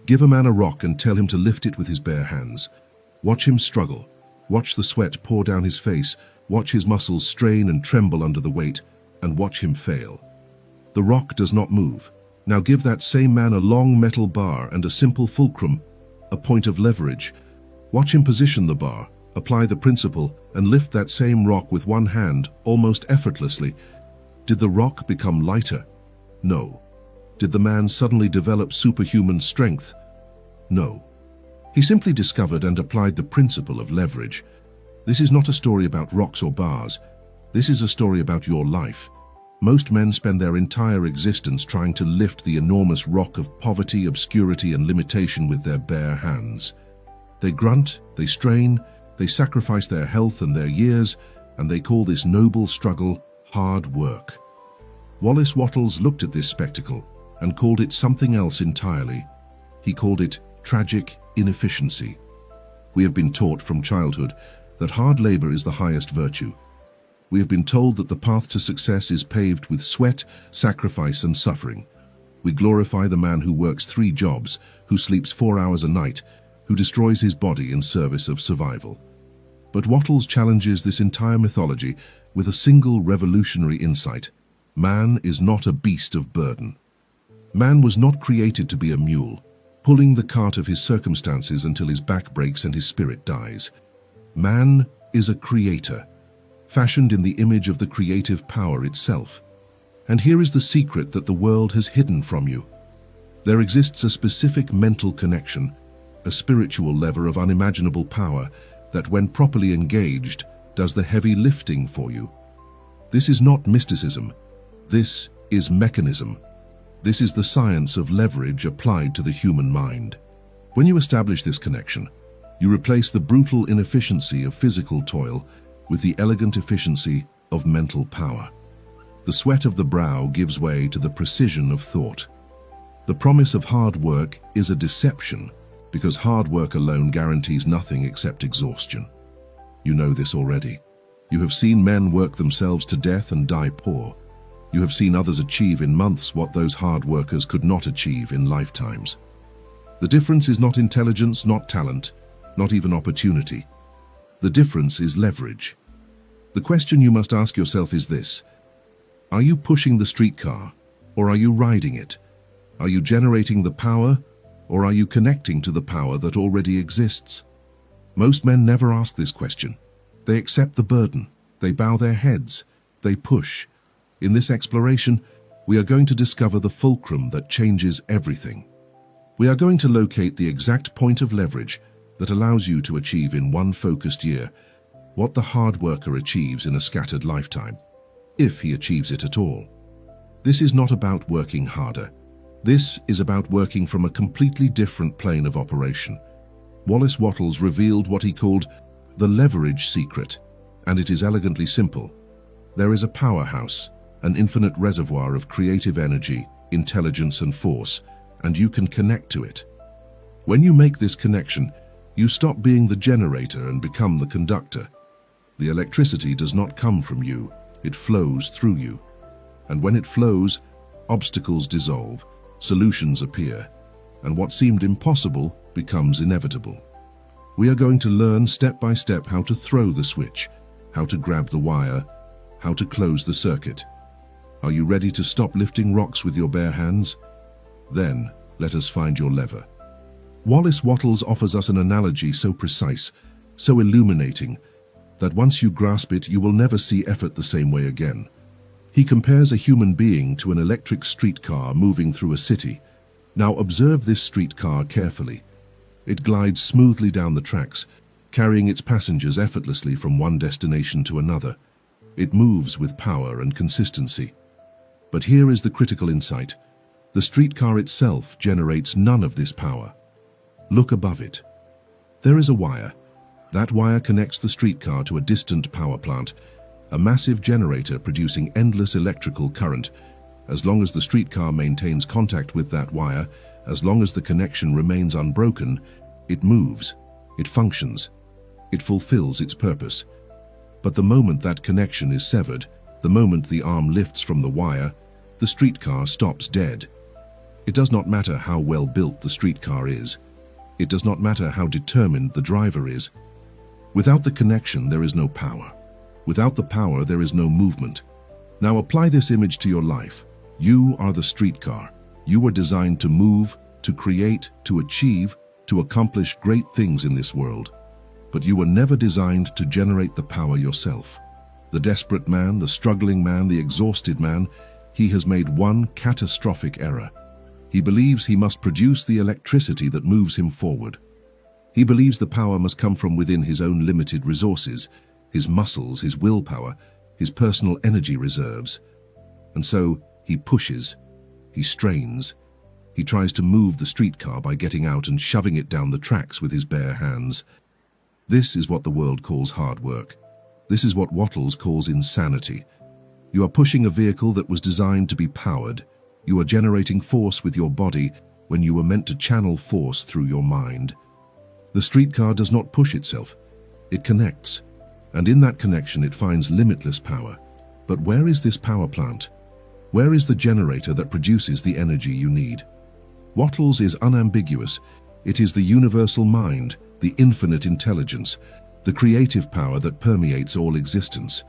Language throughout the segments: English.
Give a man a rock and tell him to lift it with his bare hands. Watch him struggle. Watch the sweat pour down his face. Watch his muscles strain and tremble under the weight, and watch him fail. The rock does not move. Now give that same man a long metal bar and a simple fulcrum, a point of leverage. Watch him position the bar, apply the principle, and lift that same rock with one hand, almost effortlessly. Did the rock become lighter? No. Did the man suddenly develop superhuman strength? No. He simply discovered and applied the principle of leverage. This is not a story about rocks or bars. This is a story about your life. Most men spend their entire existence trying to lift the enormous rock of poverty, obscurity, and limitation with their bare hands. They grunt, they strain, they sacrifice their health and their years, and they call this noble struggle hard work. Wallace Wattles looked at this spectacle and called it something else entirely. He called it tragic inefficiency. We have been taught from childhood that hard labor is the highest virtue. We have been told that the path to success is paved with sweat, sacrifice, and suffering. We glorify the man who works 3 jobs, who sleeps 4 hours a night, who destroys his body in service of survival. But Wattles challenges this entire mythology with a single revolutionary insight. Man is not a beast of burden. Man was not created to be a mule, pulling the cart of his circumstances until his back breaks and his spirit dies. Man is a creator, fashioned in the image of the creative power itself. And here is the secret that the world has hidden from you. There exists a specific mental connection, a spiritual lever of unimaginable power that, when properly engaged, does the heavy lifting for you. This is not mysticism. This is mechanism. This is the science of leverage applied to the human mind. When you establish this connection, you replace the brutal inefficiency of physical toil with the elegant efficiency of mental power. The sweat of the brow gives way to the precision of thought. The promise of hard work is a deception, because hard work alone guarantees nothing except exhaustion. You know this already. You have seen men work themselves to death and die poor. You have seen others achieve in months what those hard workers could not achieve in lifetimes. The difference is not intelligence, not talent, not even opportunity. The difference is leverage. The question you must ask yourself is this: are you pushing the streetcar, or are you riding it? Are you generating the power, or are you connecting to the power that already exists? Most men never ask this question. They accept the burden. They bow their heads. They push. In this exploration, we are going to discover the fulcrum that changes everything. We are going to locate the exact point of leverage that allows you to achieve in one focused year what the hard worker achieves in a scattered lifetime, if he achieves it at all. This is not about working harder. This is about working from a completely different plane of operation. Wallace Wattles revealed what he called the leverage secret, and it is elegantly simple. There is a powerhouse, an infinite reservoir of creative energy, intelligence, and force, and you can connect to it. When you make this connection, you stop being the generator and become the conductor. The electricity does not come from you, it flows through you. And when it flows, obstacles dissolve, solutions appear, and what seemed impossible becomes inevitable. We are going to learn step by step how to throw the switch, how to grab the wire, how to close the circuit. Are you ready to stop lifting rocks with your bare hands? Then, let us find your lever. Wallace Wattles offers us an analogy so precise, so illuminating, that once you grasp it, you will never see effort the same way again. He compares a human being to an electric streetcar moving through a city. Now observe this streetcar carefully. It glides smoothly down the tracks, carrying its passengers effortlessly from one destination to another. It moves with power and consistency. But here is the critical insight. The streetcar itself generates none of this power. Look above it. There is a wire. That wire connects the streetcar to a distant power plant, a massive generator producing endless electrical current. As long as the streetcar maintains contact with that wire, as long as the connection remains unbroken, it moves, it functions, it fulfills its purpose. But the moment that connection is severed, the moment the arm lifts from the wire, the streetcar stops dead. It does not matter how well built the streetcar is. It does not matter how determined the driver is. Without the connection, there is no power. Without the power, there is no movement. Now apply this image to your life. You are the streetcar. You were designed to move, to create, to achieve, to accomplish great things in this world. But you were never designed to generate the power yourself. The desperate man, the struggling man, the exhausted man, he has made one catastrophic error. He believes he must produce the electricity that moves him forward. He believes the power must come from within his own limited resources, his muscles, his willpower, his personal energy reserves. And so he pushes, he strains, he tries to move the streetcar by getting out and shoving it down the tracks with his bare hands. This is what the world calls hard work. This is what Wattles calls insanity. You are pushing a vehicle that was designed to be powered. You are generating force with your body when you were meant to channel force through your mind. The streetcar does not push itself. It connects. And in that connection it finds limitless power. But where is this power plant? Where is the generator that produces the energy you need? Wattles is unambiguous. It is the universal mind, the infinite intelligence, the creative power that permeates all existence.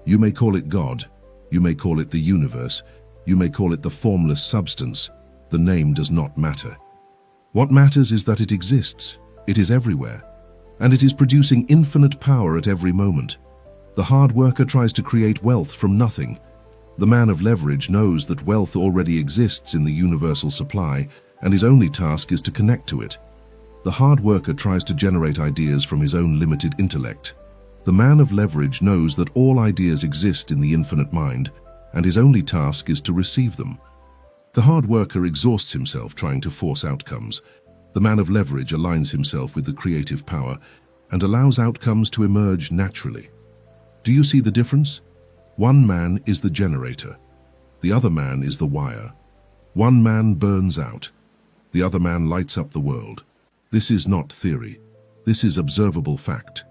You may call it God. You may call it the universe. You may call it the formless substance. The name does not matter. What matters is that it exists. It is everywhere. And it is producing infinite power at every moment. The hard worker tries to create wealth from nothing. The man of leverage knows that wealth already exists in the universal supply, and his only task is to connect to it. The hard worker tries to generate ideas from his own limited intellect. The man of leverage knows that all ideas exist in the infinite mind, and his only task is to receive them. The hard worker exhausts himself trying to force outcomes. The man of leverage aligns himself with the creative power and allows outcomes to emerge naturally. Do you see the difference? One man is the generator. The other man is the wire. One man burns out. The other man lights up the world. This is not theory. This is observable fact.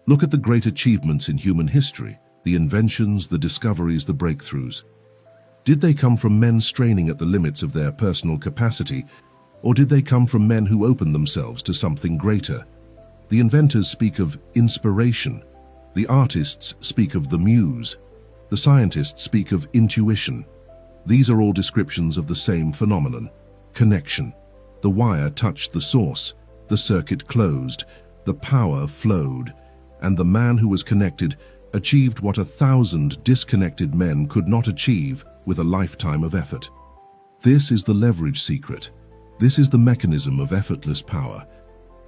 Look at the great achievements in human history, the inventions, the discoveries, the breakthroughs. Did they come from men straining at the limits of their personal capacity, or did they come from men who opened themselves to something greater? The inventors speak of inspiration. The artists speak of the muse. The scientists speak of intuition. These are all descriptions of the same phenomenon: connection. The wire touched the source, the circuit closed, the power flowed, and the man who was connected achieved what 1,000 disconnected men could not achieve with a lifetime of effort. This is the leverage secret. This is the mechanism of effortless power.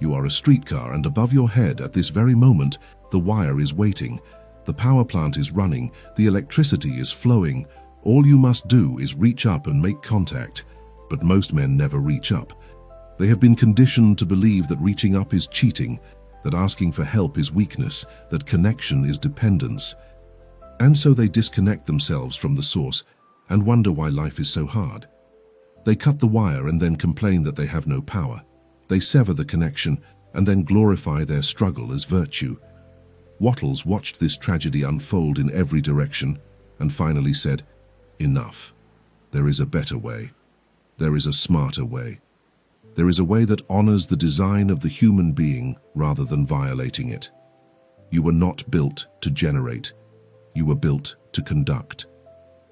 You are a streetcar, and above your head at this very moment, the wire is waiting. The power plant is running. The electricity is flowing. All you must do is reach up and make contact. But most men never reach up. They have been conditioned to believe that reaching up is cheating, that asking for help is weakness, that connection is dependence. And so they disconnect themselves from the source and wonder why life is so hard. They cut the wire and then complain that they have no power. They sever the connection and then glorify their struggle as virtue. Wattles watched this tragedy unfold in every direction and finally said, "Enough. There is a better way. There is a smarter way. There is a way that honors the design of the human being rather than violating it. You were not built to generate. You were built to conduct.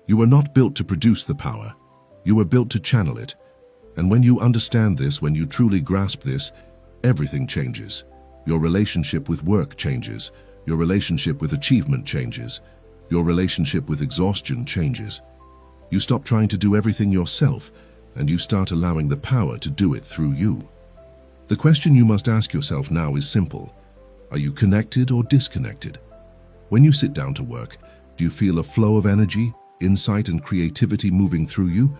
You were not built to produce the power. You were built to channel it. And when you understand this, when you truly grasp this, everything changes. Your relationship with work changes. Your relationship with achievement changes. Your relationship with exhaustion changes. You stop trying to do everything yourself, and you start allowing the power to do it through you. The question you must ask yourself now is simple. Are you connected or disconnected? When you sit down to work, do you feel a flow of energy, insight, and creativity moving through you?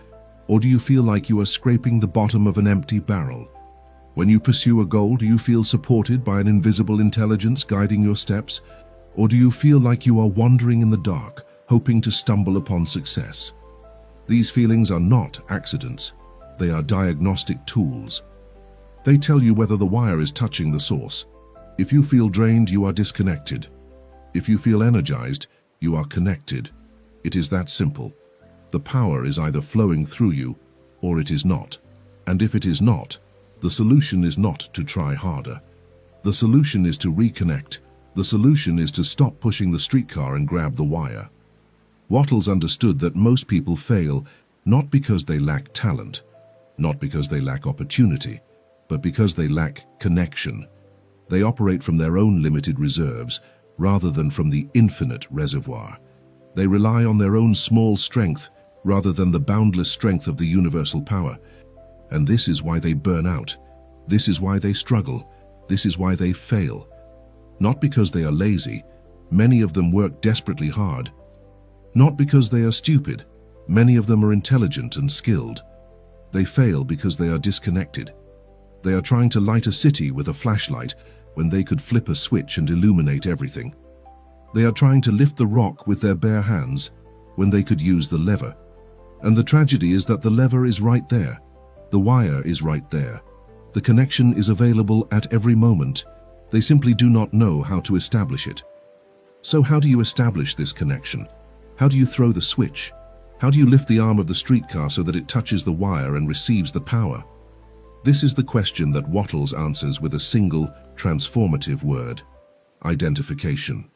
Or do you feel like you are scraping the bottom of an empty barrel? When you pursue a goal, do you feel supported by an invisible intelligence guiding your steps? Or do you feel like you are wandering in the dark, hoping to stumble upon success? These feelings are not accidents. They are diagnostic tools. They tell you whether the wire is touching the source. If you feel drained, you are disconnected. If you feel energized, you are connected. It is that simple. The power is either flowing through you or it is not. And if it is not, the solution is not to try harder. The solution is to reconnect. The solution is to stop pushing the streetcar and grab the wire. Wattles understood that most people fail not because they lack talent, not because they lack opportunity, but because they lack connection. They operate from their own limited reserves rather than from the infinite reservoir. They rely on their own small strength rather than the boundless strength of the universal power. And this is why they burn out. This is why they struggle. This is why they fail. Not because they are lazy. Many of them work desperately hard. Not because they are stupid. Many of them are intelligent and skilled. They fail because they are disconnected. They are trying to light a city with a flashlight when they could flip a switch and illuminate everything. They are trying to lift the rock with their bare hands when they could use the lever. And the tragedy is that the lever is right there. The wire is right there. The connection is available at every moment. They simply do not know how to establish it. So how do you establish this connection? How do you throw the switch? How do you lift the arm of the streetcar so that it touches the wire and receives the power? This is the question that Wattles answers with a single, transformative word: identification.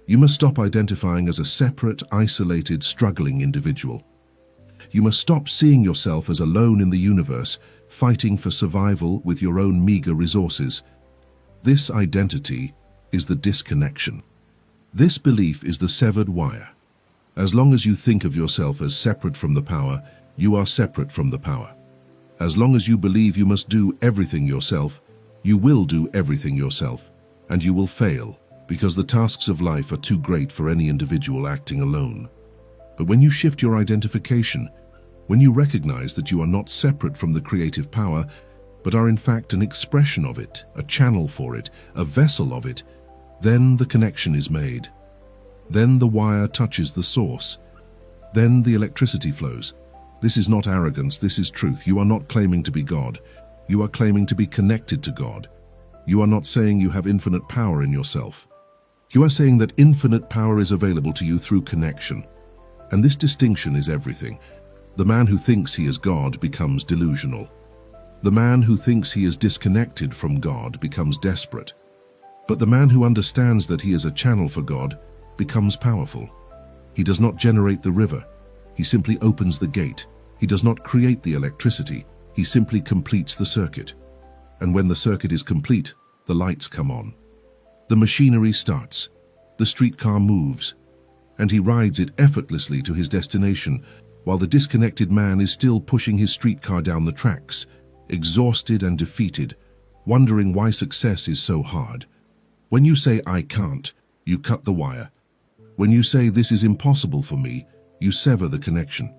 You must stop identifying as a separate, isolated, struggling individual. You must stop seeing yourself as alone in the universe, fighting for survival with your own meager resources. This identity is the disconnection. This belief is the severed wire. As long as you think of yourself as separate from the power, you are separate from the power. As long as you believe you must do everything yourself, you will do everything yourself, and you will fail, because the tasks of life are too great for any individual acting alone. But when you shift your identification, when you recognize that you are not separate from the creative power, but are in fact an expression of it, a channel for it, a vessel of it, then the connection is made. Then the wire touches the source. Then the electricity flows. This is not arrogance, this is truth. You are not claiming to be God. You are claiming to be connected to God. You are not saying you have infinite power in yourself. You are saying that infinite power is available to you through connection. And this distinction is everything. The man who thinks he is God becomes delusional. The man who thinks he is disconnected from God becomes desperate. But the man who understands that he is a channel for God becomes powerful. He does not generate the river. He simply opens the gate. He does not create the electricity. He simply completes the circuit. And when the circuit is complete, the lights come on. The machinery starts. The streetcar moves. And he rides it effortlessly to his destination, while the disconnected man is still pushing his streetcar down the tracks, exhausted and defeated, wondering why success is so hard. When you say, "I can't," you cut the wire. When you say, "This is impossible for me," you sever the connection.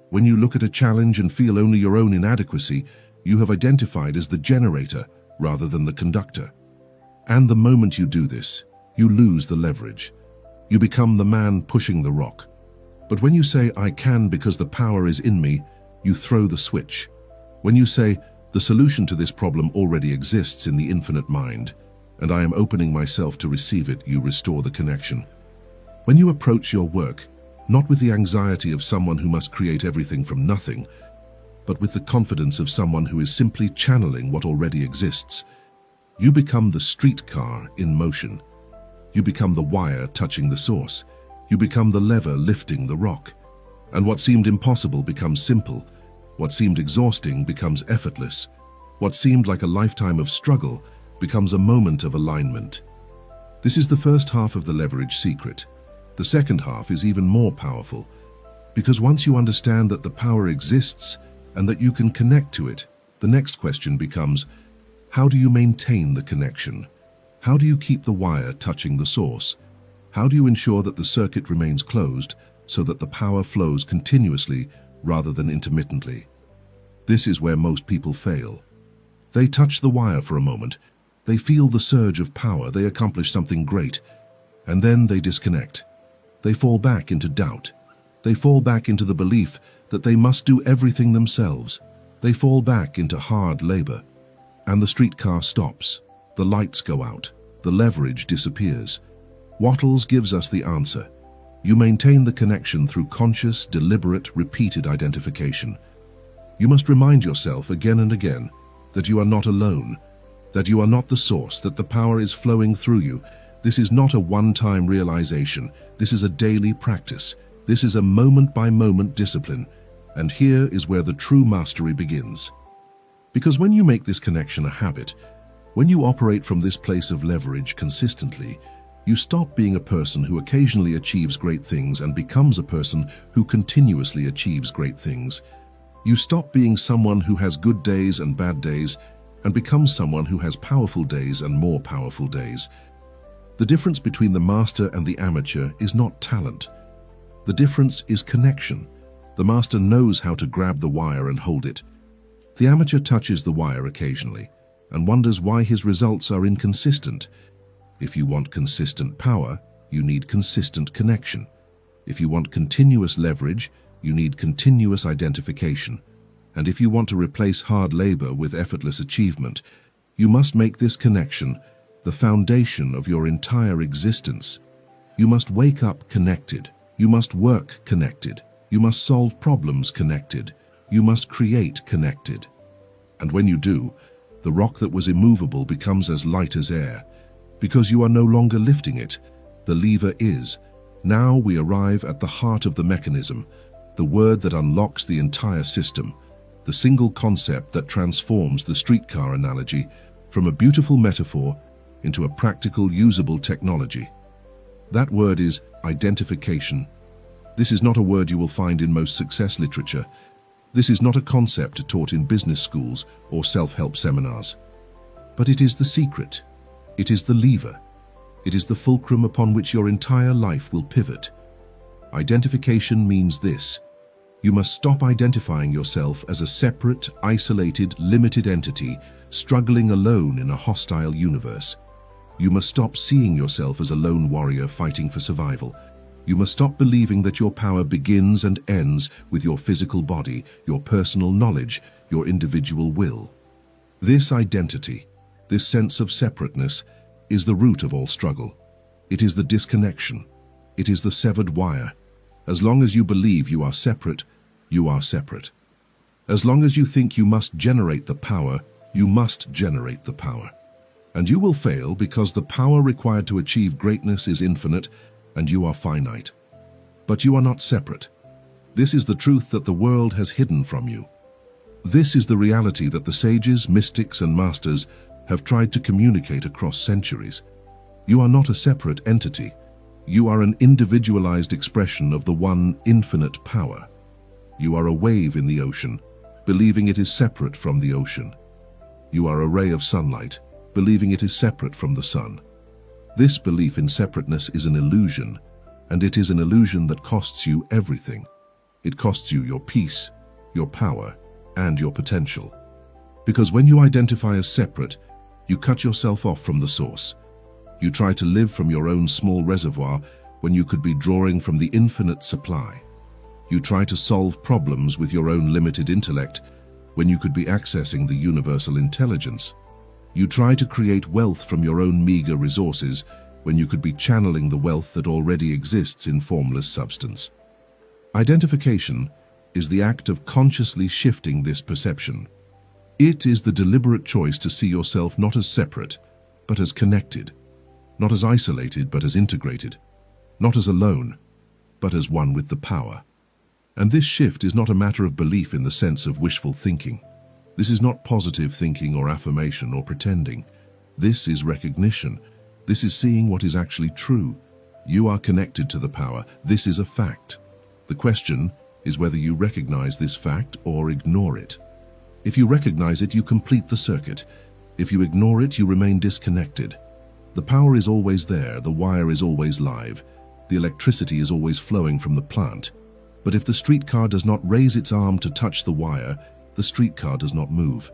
When you look at a challenge and feel only your own inadequacy, you have identified as the generator rather than the conductor. And the moment you do this, you lose the leverage. You become the man pushing the rock. But when you say, "I can because the power is in me," you throw the switch. When you say, "The solution to this problem already exists in the infinite mind, and I am opening myself to receive it," you restore the connection. When you approach your work, not with the anxiety of someone who must create everything from nothing, but with the confidence of someone who is simply channeling what already exists, you become the streetcar in motion. You become the wire touching the source. You become the lever lifting the rock. And what seemed impossible becomes simple. What seemed exhausting becomes effortless. What seemed like a lifetime of struggle becomes a moment of alignment. This is the first half of the leverage secret. The second half is even more powerful, because once you understand that the power exists and that you can connect to it, the next question becomes, how do you maintain the connection? How do you keep the wire touching the source? How do you ensure that the circuit remains closed so that the power flows continuously rather than intermittently? This is where most people fail. They touch the wire for a moment, they feel the surge of power, they accomplish something great, and then they disconnect. They fall back into doubt. They fall back into the belief that they must do everything themselves. They fall back into hard labor. And the streetcar stops. The lights go out. The leverage disappears. Wattles gives us the answer. You maintain the connection through conscious, deliberate, repeated identification. You must remind yourself again and again that you are not alone, that you are not the source, that the power is flowing through you. This is not a one-time realization. This is a daily practice. This is a moment-by-moment discipline. And here is where the true mastery begins. Because when you make this connection a habit, when you operate from this place of leverage consistently, you stop being a person who occasionally achieves great things and becomes a person who continuously achieves great things. You stop being someone who has good days and bad days and becomes someone who has powerful days and more powerful days. The difference between the master and the amateur is not talent. The difference is connection. The master knows how to grab the wire and hold it. The amateur touches the wire occasionally and wonders why his results are inconsistent. If you want consistent power, you need consistent connection. If you want continuous leverage, you need continuous identification. And if you want to replace hard labor with effortless achievement, you must make this connection the foundation of your entire existence. You must wake up connected. You must work connected. You must solve problems connected. You must create connected. And when you do, the rock that was immovable becomes as light as air. Because you are no longer lifting it, the lever is. Now we arrive at the heart of the mechanism, the word that unlocks the entire system, the single concept that transforms the streetcar analogy from a beautiful metaphor into a practical, usable technology. That word is identification. This is not a word you will find in most success literature. This is not a concept taught in business schools or self-help seminars. But it is the secret. It is the lever. It is the fulcrum upon which your entire life will pivot. Identification means this. You must stop identifying yourself as a separate, isolated, limited entity struggling alone in a hostile universe. You must stop seeing yourself as a lone warrior fighting for survival. You must stop believing that your power begins and ends with your physical body, your personal knowledge, your individual will. This identity, this sense of separateness, is the root of all struggle. It is the disconnection. It is the severed wire. As long as you believe you are separate, you are separate. As long as you think you must generate the power, you must generate the power. And you will fail because the power required to achieve greatness is infinite and you are finite. But you are not separate. This is the truth that the world has hidden from you. This is the reality that the sages, mystics, and masters have tried to communicate across centuries. You are not a separate entity. You are an individualized expression of the one infinite power. You are a wave in the ocean, believing it is separate from the ocean. You are a ray of sunlight, believing it is separate from the sun. This belief in separateness is an illusion, and it is an illusion that costs you everything. It costs you your peace, your power, and your potential. Because when you identify as separate, you cut yourself off from the source. You try to live from your own small reservoir when you could be drawing from the infinite supply. You try to solve problems with your own limited intellect when you could be accessing the universal intelligence. You try to create wealth from your own meager resources when you could be channeling the wealth that already exists in formless substance. Identification is the act of consciously shifting this perception. It is the deliberate choice to see yourself not as separate, but as connected, not as isolated, but as integrated, not as alone, but as one with the power. And this shift is not a matter of belief in the sense of wishful thinking. This is not positive thinking or affirmation or pretending. This is recognition. This is seeing what is actually true. You are connected to the power. This is a fact. The question is whether you recognize this fact or ignore it. If you recognize it, you complete the circuit. If you ignore it, you remain disconnected. The power is always there. The wire is always live. The electricity is always flowing from the plant. But if the streetcar does not raise its arm to touch the wire, the streetcar does not move.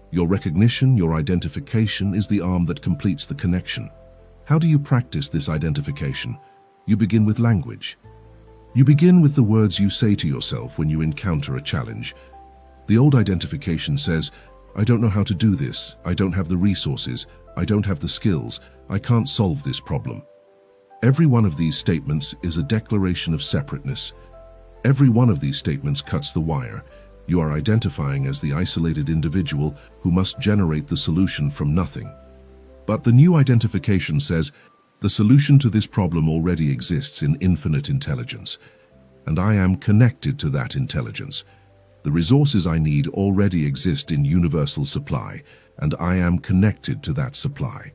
Your recognition, your identification is the arm that completes the connection. How do you practice this identification? You begin with language. You begin with the words you say to yourself when you encounter a challenge. The old identification says, I don't know how to do this. I don't have the resources. I don't have the skills. I can't solve this problem. Every one of these statements is a declaration of separateness. Every one of these statements cuts the wire. You are identifying as the isolated individual who must generate the solution from nothing. But the new identification says, the solution to this problem already exists in infinite intelligence, and I am connected to that intelligence. The resources I need already exist in universal supply, and I am connected to that supply.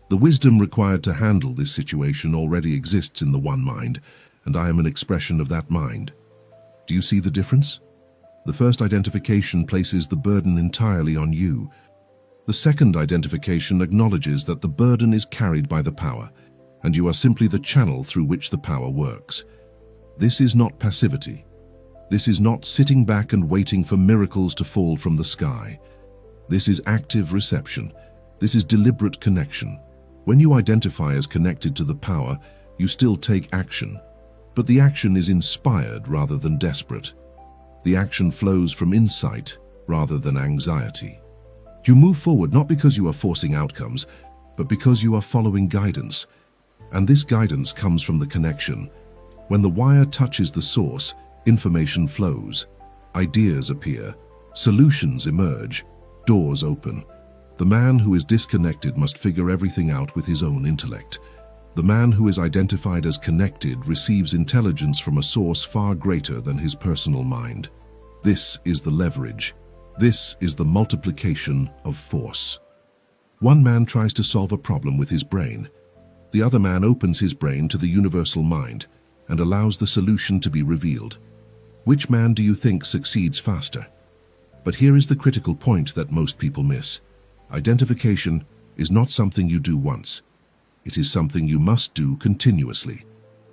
The wisdom required to handle this situation already exists in the one mind, and I am an expression of that mind. Do you see the difference? The first identification places the burden entirely on you. The second identification acknowledges that the burden is carried by the power, and you are simply the channel through which the power works. This is not passivity. This is not sitting back and waiting for miracles to fall from the sky. This is active reception. This is deliberate connection. When you identify as connected to the power, you still take action, but the action is inspired rather than desperate. The action flows from insight rather than anxiety. You move forward not because you are forcing outcomes, but because you are following guidance. And this guidance comes from the connection. When the wire touches the source, information flows, ideas appear, solutions emerge, doors open. The man who is disconnected must figure everything out with his own intellect. The man who is identified as connected receives intelligence from a source far greater than his personal mind. This is the leverage. This is the multiplication of force. One man tries to solve a problem with his brain. The other man opens his brain to the universal mind and allows the solution to be revealed. Which man do you think succeeds faster? But here is the critical point that most people miss. Identification is not something you do once. It is something you must do continuously.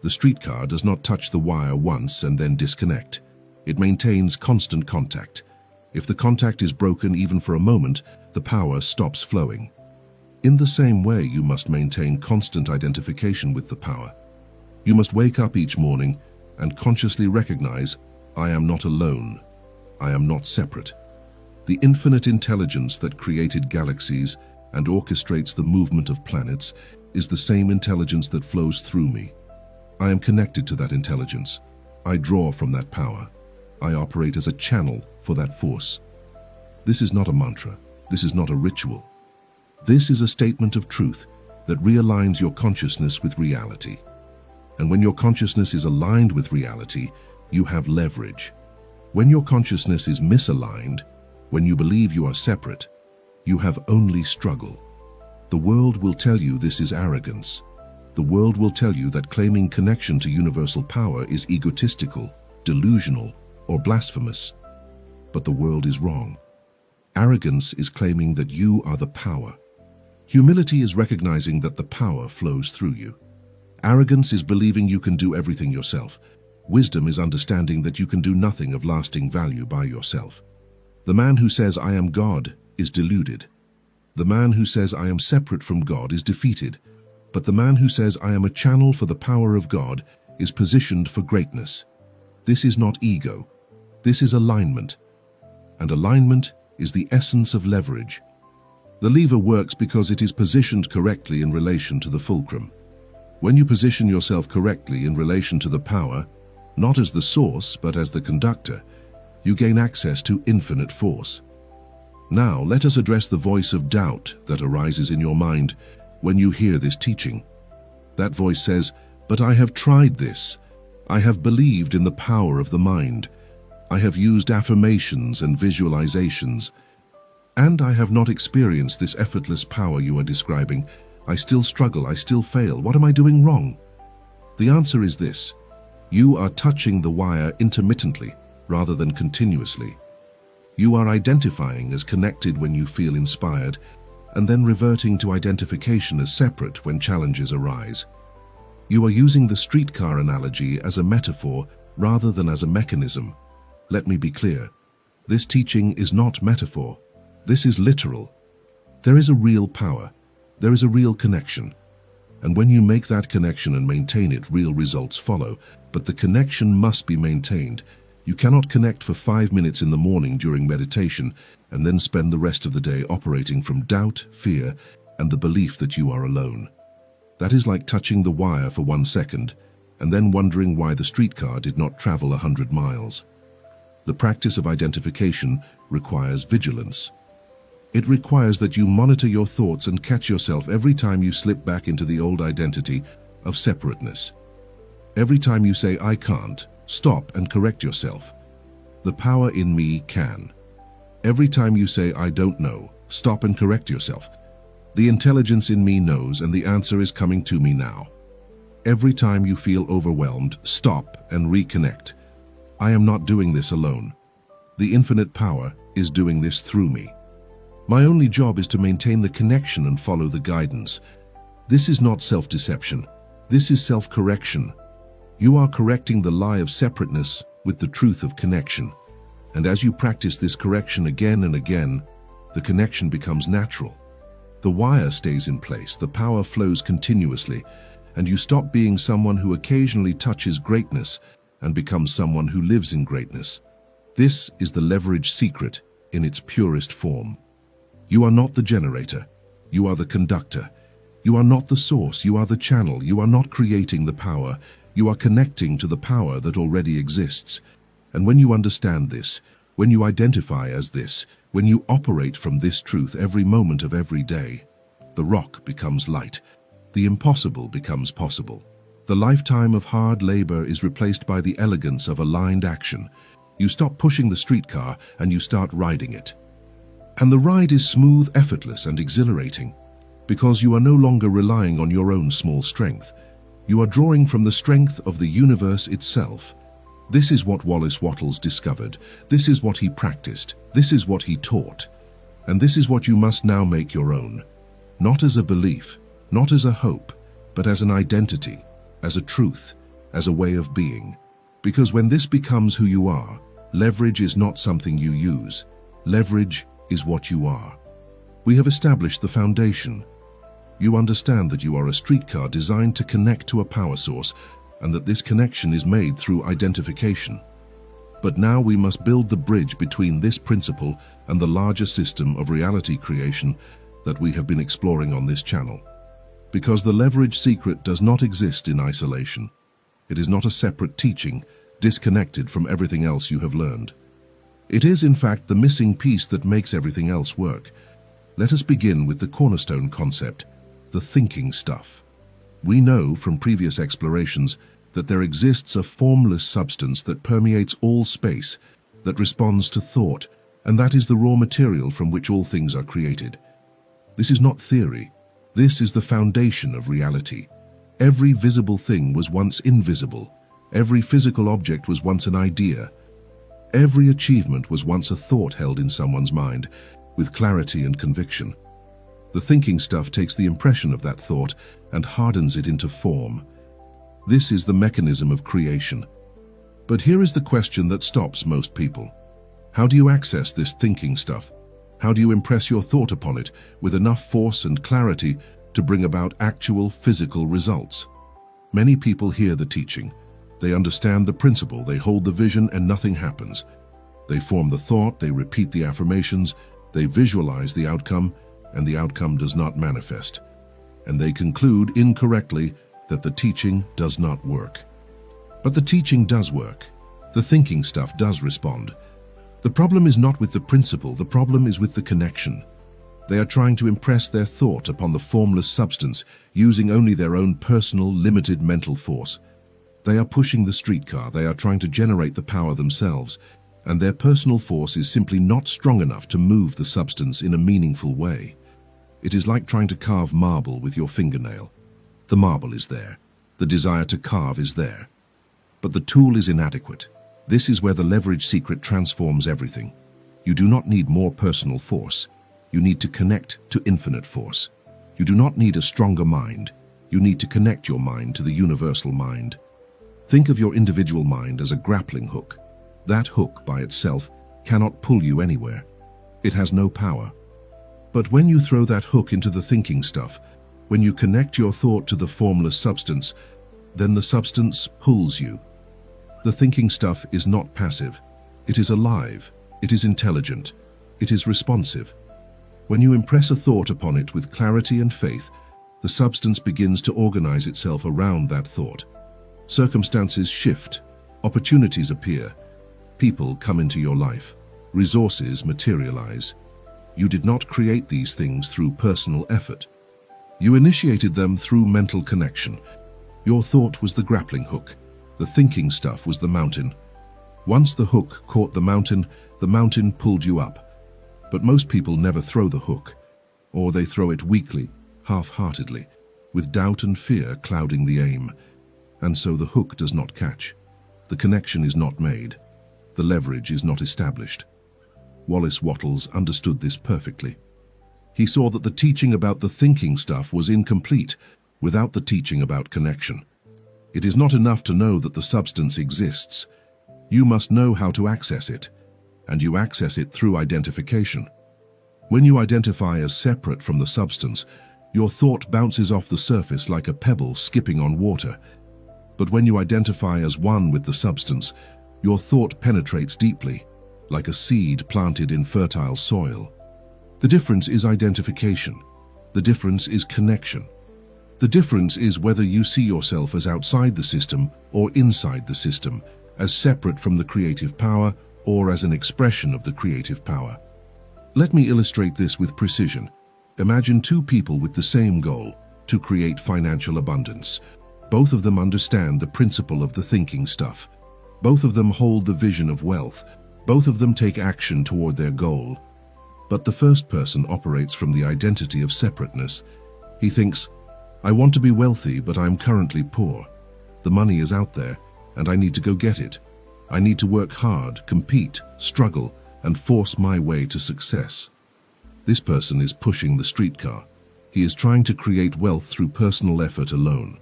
The streetcar does not touch the wire once and then disconnect. It maintains constant contact. If the contact is broken even for a moment, the power stops flowing. In the same way, you must maintain constant identification with the power. You must wake up each morning and consciously recognize, I am not alone. I am not separate. The infinite intelligence that created galaxies and orchestrates the movement of planets is the same intelligence that flows through me. I am connected to that intelligence. I draw from that power. I operate as a channel for that force. This is not a mantra. This is not a ritual. This is a statement of truth that realigns your consciousness with reality. And when your consciousness is aligned with reality, you have leverage. When your consciousness is misaligned, when you believe you are separate, you have only struggle. The world will tell you this is arrogance. The world will tell you that claiming connection to universal power is egotistical, delusional, or blasphemous. But the world is wrong. Arrogance is claiming that you are the power. Humility is recognizing that the power flows through you. Arrogance is believing you can do everything yourself. Wisdom is understanding that you can do nothing of lasting value by yourself. The man who says, I am God, is deluded. The man who says, I am separate from God, is defeated. But the man who says, I am a channel for the power of God, is positioned for greatness. This is not ego. This is alignment. And alignment is the essence of leverage. The lever works because it is positioned correctly in relation to the fulcrum. When you position yourself correctly in relation to the power, not as the source but as the conductor, you gain access to infinite force. Now let us address the voice of doubt that arises in your mind when you hear this teaching. That voice says, but I have tried this. I have believed in the power of the mind. I have used affirmations and visualizations, and I have not experienced this effortless power you are describing. I still struggle, I still fail. What am I doing wrong? The answer is this. You are touching the wire intermittently rather than continuously. You are identifying as connected when you feel inspired, and then reverting to identification as separate when challenges arise. You are using the streetcar analogy as a metaphor rather than as a mechanism. Let me be clear. This teaching is not metaphor. This is literal. There is a real power. There is a real connection. And when you make that connection and maintain it, real results follow. But the connection must be maintained. You cannot connect for 5 minutes in the morning during meditation and then spend the rest of the day operating from doubt, fear, and the belief that you are alone. That is like touching the wire for 1 second and then wondering why the streetcar did not travel 100 miles. The practice of identification requires vigilance. It requires that you monitor your thoughts and catch yourself every time you slip back into the old identity of separateness. Every time you say, "I can't," stop and correct yourself. "The power in me can." Every time you say, "I don't know," stop and correct yourself. "The intelligence in me knows, and the answer is coming to me now." Every time you feel overwhelmed, stop and reconnect. "I am not doing this alone. The infinite power is doing this through me. My only job is to maintain the connection and follow the guidance." This is not self-deception. This is self-correction. You are correcting the lie of separateness with the truth of connection. And as you practice this correction again and again, the connection becomes natural. The wire stays in place, the power flows continuously, and you stop being someone who occasionally touches greatness and becomes someone who lives in greatness. This is the leverage secret in its purest form. You are not the generator, you are the conductor. You are not the source, you are the channel. You are not creating the power, you are connecting to the power that already exists. And when you understand this, when you identify as this, when you operate from this truth every moment of every day, the rock becomes light. The impossible becomes possible. The lifetime of hard labor is replaced by the elegance of aligned action. You stop pushing the streetcar and you start riding it. And the ride is smooth, effortless, and exhilarating, because you are no longer relying on your own small strength. You are drawing from the strength of the universe itself. This is what Wattles discovered. This is what he practiced. This is what he taught. And this is what you must now make your own. Not as a belief, not as a hope, but as an identity, as a truth, as a way of being. Because when this becomes who you are, leverage is not something you use. Leverage is what you are. We have established the foundation. You understand that you are a streetcar designed to connect to a power source, and that this connection is made through identification. But now we must build the bridge between this principle and the larger system of reality creation that we have been exploring on this channel. Because the leverage secret does not exist in isolation. It is not a separate teaching, disconnected from everything else you have learned. It is, in fact, the missing piece that makes everything else work. Let us begin with the cornerstone concept, the thinking stuff. We know from previous explorations that there exists a formless substance that permeates all space, that responds to thought, and that is the raw material from which all things are created. This is not theory. This is the foundation of reality. Every visible thing was once invisible. Every physical object was once an idea. Every achievement was once a thought held in someone's mind, with clarity and conviction. The thinking stuff takes the impression of that thought and hardens it into form. This is the mechanism of creation. But here is the question that stops most people. How do you access this thinking stuff? How do you impress your thought upon it with enough force and clarity to bring about actual physical results? Many people hear the teaching. They understand the principle, they hold the vision, and nothing happens. They form the thought, they repeat the affirmations, they visualize the outcome, and the outcome does not manifest. And they conclude incorrectly that the teaching does not work. But the teaching does work. The thinking stuff does respond. The problem is not with the principle, the problem is with the connection. They are trying to impress their thought upon the formless substance, using only their own personal, limited mental force. They are pushing the streetcar, they are trying to generate the power themselves, and their personal force is simply not strong enough to move the substance in a meaningful way. It is like trying to carve marble with your fingernail. The marble is there. The desire to carve is there. But the tool is inadequate. This is where the leverage secret transforms everything. You do not need more personal force. You need to connect to infinite force. You do not need a stronger mind. You need to connect your mind to the universal mind. Think of your individual mind as a grappling hook. That hook by itself cannot pull you anywhere. It has no power. But when you throw that hook into the thinking stuff, when you connect your thought to the formless substance, then the substance pulls you. The thinking stuff is not passive. It is alive. It is intelligent. It is responsive. When you impress a thought upon it with clarity and faith, the substance begins to organize itself around that thought. Circumstances shift. Opportunities appear. People come into your life. Resources materialize. You did not create these things through personal effort. You initiated them through mental connection. Your thought was the grappling hook. The thinking stuff was the mountain. Once the hook caught the mountain pulled you up. But most people never throw the hook, or they throw it weakly, half-heartedly, with doubt and fear clouding the aim. And so the hook does not catch. The connection is not made. The leverage is not established. Wattles understood this perfectly. He saw that the teaching about the thinking stuff was incomplete without the teaching about connection. It is not enough to know that the substance exists. You must know how to access it, and you access it through identification. When you identify as separate from the substance, your thought bounces off the surface like a pebble skipping on water. But when you identify as one with the substance, your thought penetrates deeply, like a seed planted in fertile soil. The difference is identification. The difference is connection. The difference is whether you see yourself as outside the system or inside the system, as separate from the creative power or as an expression of the creative power. Let me illustrate this with precision. Imagine two people with the same goal, to create financial abundance. Both of them understand the principle of the thinking stuff. Both of them hold the vision of wealth. Both of them take action toward their goal. But the first person operates from the identity of separateness. He thinks, I want to be wealthy, but I'm currently poor. The money is out there, and I need to go get it. I need to work hard, compete, struggle, and force my way to success. This person is pushing the streetcar. He is trying to create wealth through personal effort alone.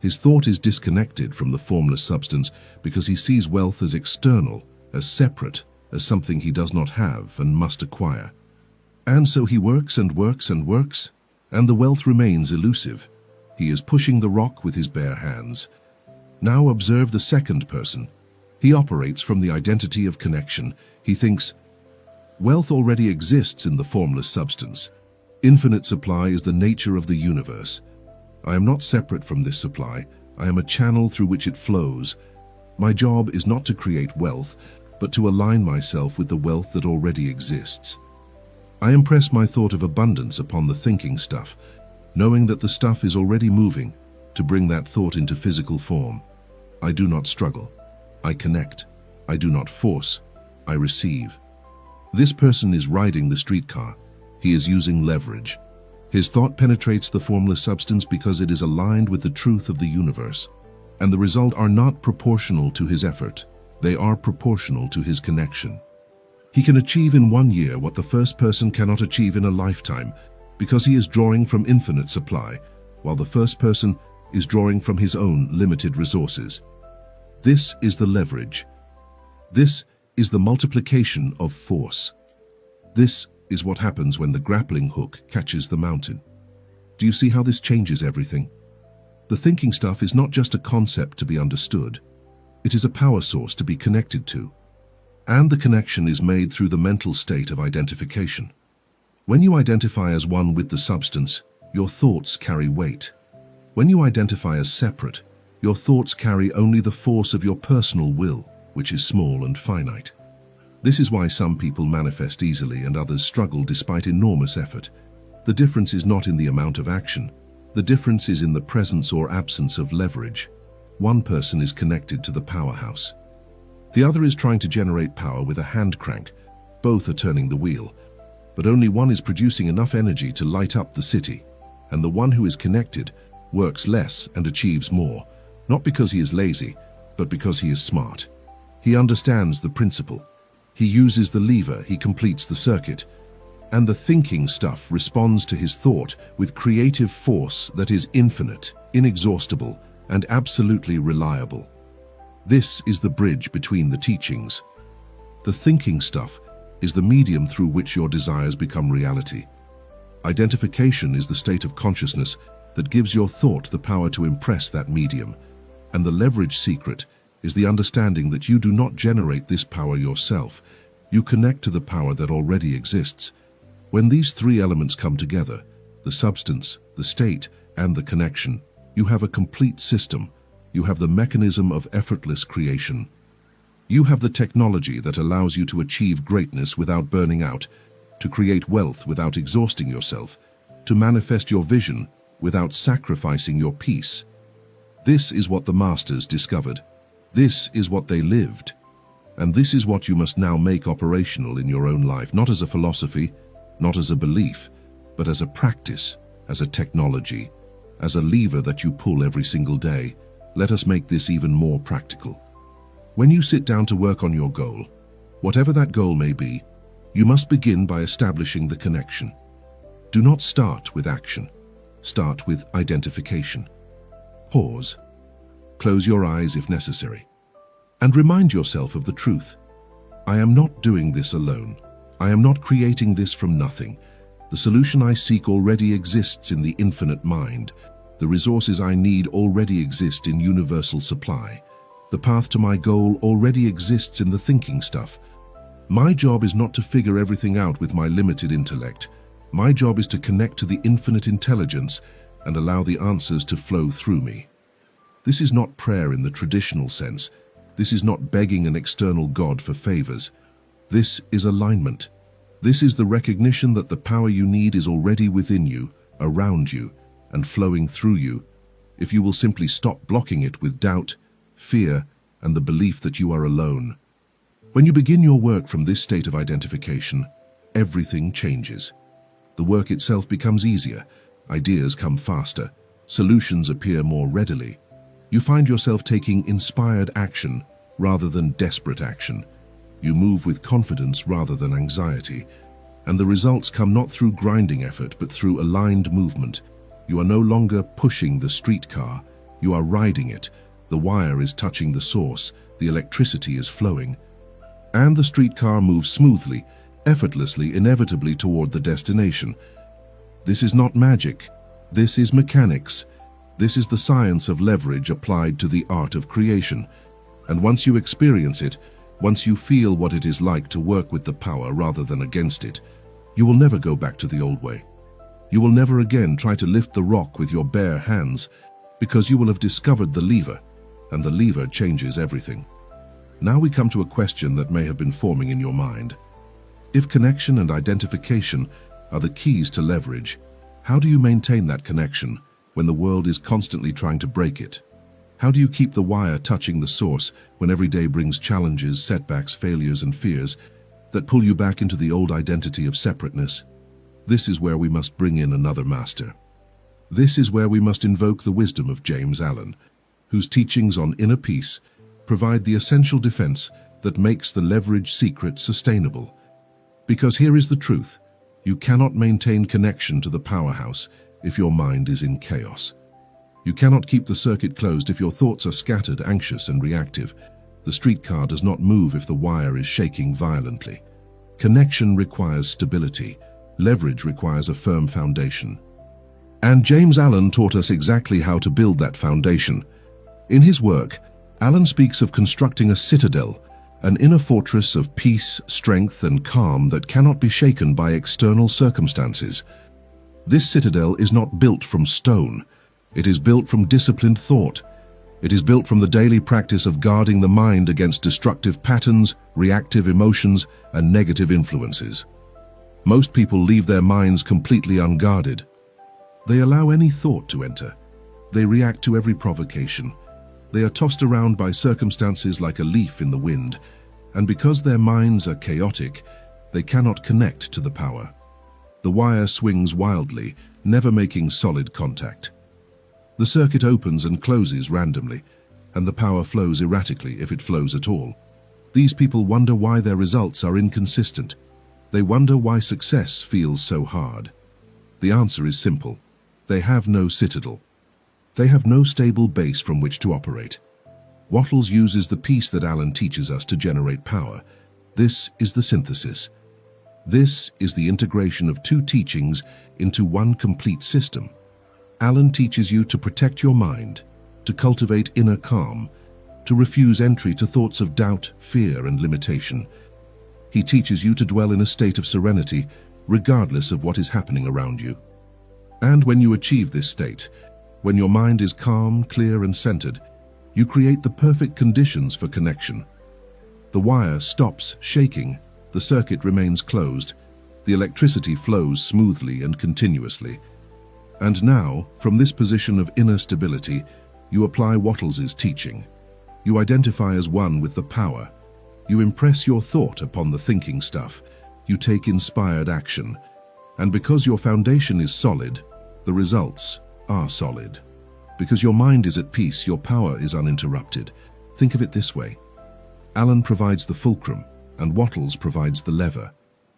His thought is disconnected from the formless substance because he sees wealth as external, as separate, as something he does not have and must acquire. And so he works and works and works, and the wealth remains elusive. He is pushing the rock with his bare hands. Now observe the second person. He operates from the identity of connection. He thinks, wealth already exists in the formless substance. Infinite supply is the nature of the universe. I am not separate from this supply. I am a channel through which it flows. My job is not to create wealth, but to align myself with the wealth that already exists. I impress my thought of abundance upon the thinking stuff, knowing that the stuff is already moving to bring that thought into physical form. I do not struggle. I connect. I do not force. I receive. This person is riding the streetcar. He is using leverage. His thought penetrates the formless substance because it is aligned with the truth of the universe, and the results are not proportional to his effort. They are proportional to his connection. He can achieve in 1 year what the first person cannot achieve in a lifetime because he is drawing from infinite supply, while the first person is drawing from his own limited resources. This is the leverage. This is the multiplication of force. This is what happens when the grappling hook catches the mountain. Do you see how this changes everything? The thinking stuff is not just a concept to be understood. It is a power source to be connected to. And the connection is made through the mental state of identification. When you identify as one with the substance, your thoughts carry weight. When you identify as separate, your thoughts carry only the force of your personal will, which is small and finite. This is why some people manifest easily and others struggle despite enormous effort. The difference is not in the amount of action. The difference is in the presence or absence of leverage. One person is connected to the powerhouse. The other is trying to generate power with a hand crank. Both are turning the wheel, but only one is producing enough energy to light up the city, and the one who is connected works less and achieves more, not because he is lazy, but because he is smart. He understands the principle. He uses the lever, he completes the circuit, and the thinking stuff responds to his thought with creative force that is infinite, inexhaustible, and absolutely reliable. This is the bridge between the teachings. The thinking stuff is the medium through which your desires become reality. Identification is the state of consciousness that gives your thought the power to impress that medium, and the leverage secret is the understanding that you do not generate this power yourself. You connect to the power that already exists. When these three elements come together, the substance, the state, and the connection, you have a complete system. You have the mechanism of effortless creation. You have the technology that allows you to achieve greatness without burning out, to create wealth without exhausting yourself, to manifest your vision without sacrificing your peace. This is what the masters discovered. This is what they lived. And this is what you must now make operational in your own life, not as a philosophy, not as a belief, but as a practice, as a technology, as a lever that you pull every single day. Let us make this even more practical. When you sit down to work on your goal, whatever that goal may be, you must begin by establishing the connection. Do not start with action. Start with identification. Pause. Close your eyes if necessary. And remind yourself of the truth. I am not doing this alone. I am not creating this from nothing. The solution I seek already exists in the infinite mind. The resources I need already exist in universal supply. The path to my goal already exists in the thinking stuff. My job is not to figure everything out with my limited intellect. My job is to connect to the infinite intelligence and allow the answers to flow through me. This is not prayer in the traditional sense. This is not begging an external God for favors. This is alignment. This is the recognition that the power you need is already within you, around you, and flowing through you, if you will simply stop blocking it with doubt, fear, and the belief that you are alone. When you begin your work from this state of identification, everything changes. The work itself becomes easier, ideas come faster, solutions appear more readily. You find yourself taking inspired action rather than desperate action. You move with confidence rather than anxiety, and the results come not through grinding effort but through aligned movement. You are no longer pushing the streetcar, you are riding it. The wire is touching the source, the electricity is flowing, and the streetcar moves smoothly, effortlessly, inevitably toward the destination. This is not magic. This is mechanics. This is the science of leverage applied to the art of creation. And once you experience it, once you feel what it is like to work with the power rather than against it, you will never go back to the old way. You will never again try to lift the rock with your bare hands, because you will have discovered the lever, and the lever changes everything. Now we come to a question that may have been forming in your mind. If connection and identification are the keys to leverage, how do you maintain that connection when the world is constantly trying to break it? How do you keep the wire touching the source when every day brings challenges, setbacks, failures, and fears that pull you back into the old identity of separateness? This is where we must bring in another master. This is where we must invoke the wisdom of James Allen, whose teachings on inner peace provide the essential defense that makes the leverage secret sustainable. Because here is the truth: you cannot maintain connection to the powerhouse if your mind is in chaos. You cannot keep the circuit closed if your thoughts are scattered, anxious, and reactive. The streetcar does not move if the wire is shaking violently. Connection requires stability. Leverage requires a firm foundation. And James Allen taught us exactly how to build that foundation. In his work, Allen speaks of constructing a citadel, an inner fortress of peace, strength, and calm that cannot be shaken by external circumstances. This citadel is not built from stone. It is built from disciplined thought. It is built from the daily practice of guarding the mind against destructive patterns, reactive emotions, and negative influences. Most people leave their minds completely unguarded. They allow any thought to enter. They react to every provocation. They are tossed around by circumstances like a leaf in the wind, and because their minds are chaotic, they cannot connect to the power. The wire swings wildly, never making solid contact. The circuit opens and closes randomly, and the power flows erratically if it flows at all. These people wonder why their results are inconsistent. They wonder why success feels so hard. The answer is simple. They have no citadel. They have no stable base from which to operate. Wattles uses the piece that Allen teaches us to generate power. This is the synthesis. This is the integration of two teachings into one complete system. Allen teaches you to protect your mind, to cultivate inner calm, to refuse entry to thoughts of doubt, fear, and limitation. He teaches you to dwell in a state of serenity, regardless of what is happening around you. And when you achieve this state, when your mind is calm, clear, and centered, you create the perfect conditions for connection. The wire stops shaking, the circuit remains closed, the electricity flows smoothly and continuously. And now, from this position of inner stability, you apply Wattles' teaching. You identify as one with the power. You impress your thought upon the thinking stuff. You take inspired action. And because your foundation is solid, the results are solid. Because your mind is at peace, your power is uninterrupted. Think of it this way. Alan provides the fulcrum, and Wattles provides the lever.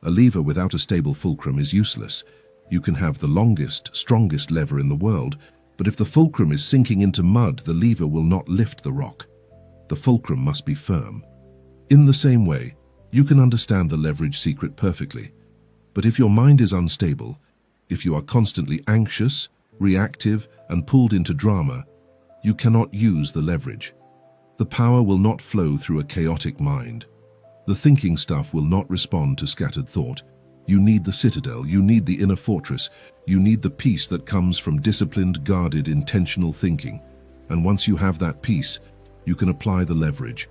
A lever without a stable fulcrum is useless. You can have the longest, strongest lever in the world, but if the fulcrum is sinking into mud, the lever will not lift the rock. The fulcrum must be firm. In the same way, you can understand the leverage secret perfectly. But if your mind is unstable, if you are constantly anxious, reactive, and pulled into drama, you cannot use the leverage. The power will not flow through a chaotic mind. The thinking stuff will not respond to scattered thought. You need the citadel, you need the inner fortress, you need the peace that comes from disciplined, guarded, intentional thinking. And once you have that peace, you can apply the leverage.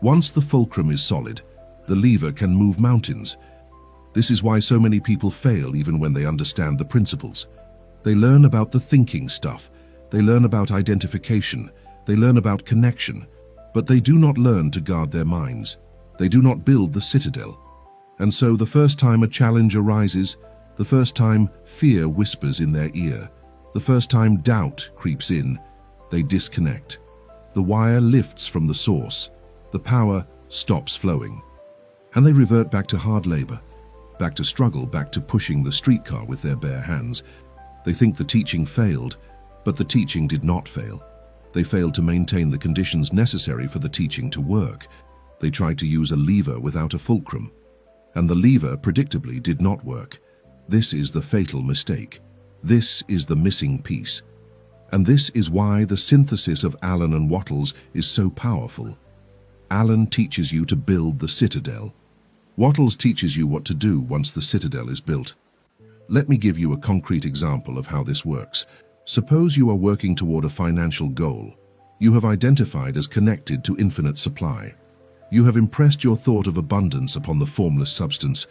Once the fulcrum is solid, the lever can move mountains. This is why so many people fail even when they understand the principles. They learn about the thinking stuff, they learn about identification, they learn about connection, but they do not learn to guard their minds. They do not build the citadel. And so the first time a challenge arises, the first time fear whispers in their ear, the first time doubt creeps in, they disconnect. The wire lifts from the source, the power stops flowing, and they revert back to hard labor, back to struggle, back to pushing the streetcar with their bare hands. They think the teaching failed, but the teaching did not fail. They failed to maintain the conditions necessary for the teaching to work. They tried to use a lever without a fulcrum, and the lever predictably did not work. This is the fatal mistake. This is the missing piece. And this is why the synthesis of Alan and Wattles is so powerful. Alan teaches you to build the citadel. Wattles teaches you what to do once the citadel is built. Let me give you a concrete example of how this works. Suppose you are working toward a financial goal. You have identified as connected to infinite supply. You have impressed your thought of abundance upon the formless substance.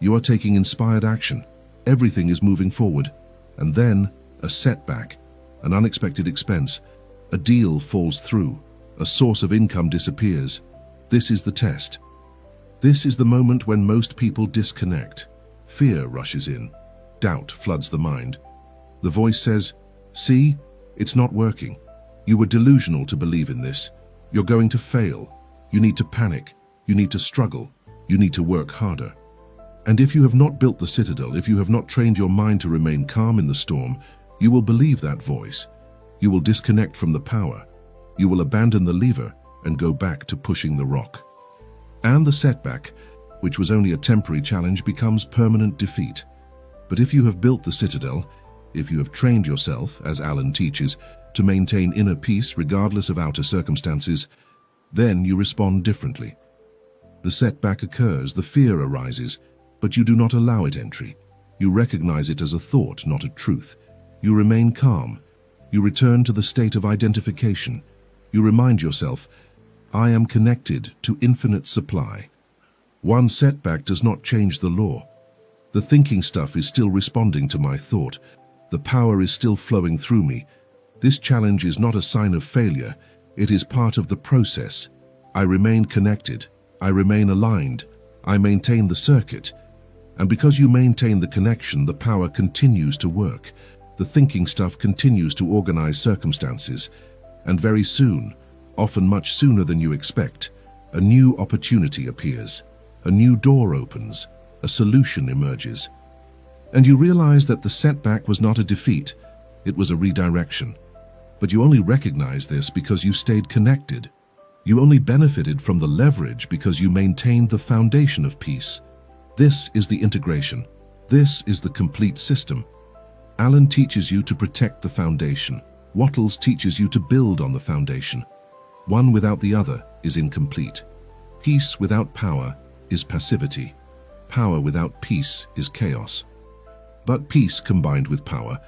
You are taking inspired action. Everything is moving forward. And then, a setback, an unexpected expense, a deal falls through, a source of income disappears. This is the test. This is the moment when most people disconnect. Fear rushes in. Doubt floods the mind. The voice says, "See, it's not working. You were delusional to believe in this. You're going to fail. You need to panic. You need to struggle. You need to work harder." And if you have not built the citadel, if you have not trained your mind to remain calm in the storm, you will believe that voice. You will disconnect from the power. You will abandon the lever and go back to pushing the rock. And the setback, which was only a temporary challenge, becomes permanent defeat. But if you have built the citadel, if you have trained yourself, as Alan teaches, to maintain inner peace regardless of outer circumstances, then you respond differently. The setback occurs, the fear arises, but you do not allow it entry. You recognize it as a thought, not a truth. You remain calm. You return to the state of identification. You remind yourself, I am connected to infinite supply. One setback does not change the law. The thinking stuff is still responding to my thought. The power is still flowing through me. This challenge is not a sign of failure. It is part of the process. I remain connected. I remain aligned. I maintain the circuit. And because you maintain the connection, the power continues to work. The thinking stuff continues to organize circumstances. And very soon, often much sooner than you expect, a new opportunity appears. A new door opens. A solution emerges. And you realize that the setback was not a defeat. It was a redirection. But you only recognize this because you stayed connected. You only benefited from the leverage because you maintained the foundation of peace. This is the integration. This is the complete system. Alan teaches you to protect the foundation. Wattles teaches you to build on the foundation. One without the other is incomplete. Peace without power is passivity. Power without peace is chaos. But peace combined with power,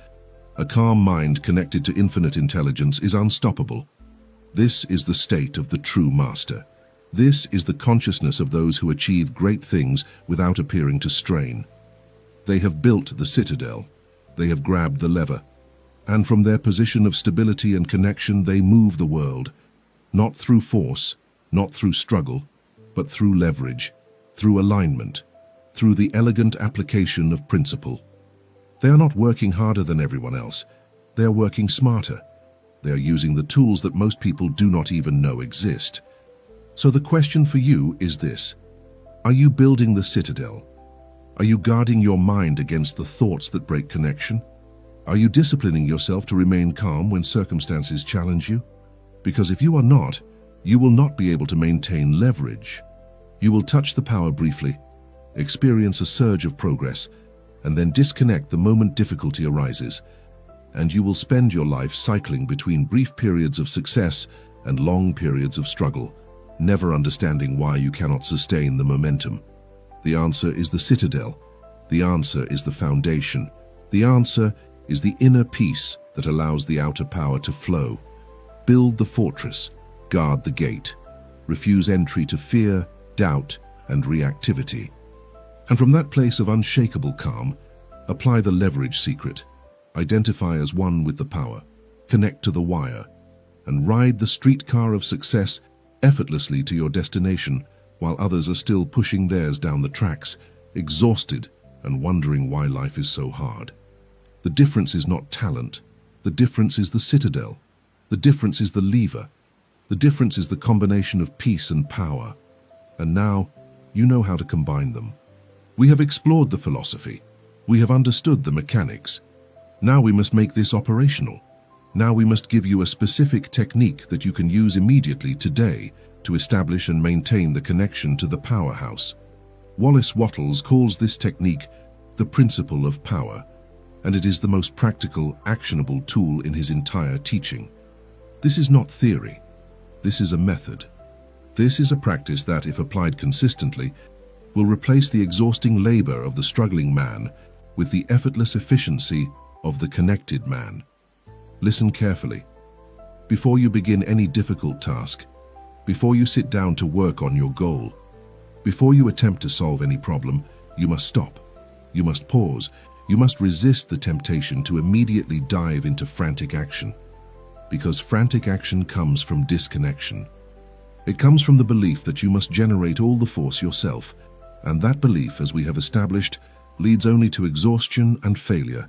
a calm mind connected to infinite intelligence, is unstoppable. This is the state of the true master. This is the consciousness of those who achieve great things without appearing to strain. They have built the citadel. They have grabbed the lever. And from their position of stability and connection, they move the world, not through force, not through struggle, but through leverage, through alignment, through the elegant application of principle. They are not working harder than everyone else. They are working smarter. They are using the tools that most people do not even know exist. So the question for you is this: are you building the citadel? Are you guarding your mind against the thoughts that break connection? Are you disciplining yourself to remain calm when circumstances challenge you? Because if you are not, you will not be able to maintain leverage. You will touch the power briefly, experience a surge of progress, and then disconnect the moment difficulty arises. And you will spend your life cycling between brief periods of success and long periods of struggle, never understanding why you cannot sustain the momentum. The answer is the citadel. The answer is the foundation. The answer is the inner peace that allows the outer power to flow. Build the fortress, guard the gate, refuse entry to fear, doubt, and reactivity. And from that place of unshakable calm, apply the leverage secret. Identify as one with the power, connect to the wire, and ride the streetcar of success effortlessly to your destination while others are still pushing theirs down the tracks, exhausted and wondering why life is so hard. The difference is not talent. The difference is the citadel. The difference is the lever. The difference is the combination of peace and power. And now, you know how to combine them. We have explored the philosophy. We have understood the mechanics. Now we must make this operational. Now we must give you a specific technique that you can use immediately today to establish and maintain the connection to the powerhouse. Wattles calls this technique the principle of power, and it is the most practical, actionable tool in his entire teaching. This is not theory. This is a method. This is a practice that, if applied consistently, will replace the exhausting labor of the struggling man with the effortless efficiency of the connected man. Listen carefully. Before you begin any difficult task, before you sit down to work on your goal, before you attempt to solve any problem, you must stop. You must pause. You must resist the temptation to immediately dive into frantic action. Because frantic action comes from disconnection. It comes from the belief that you must generate all the force yourself, and that belief, as we have established, leads only to exhaustion and failure.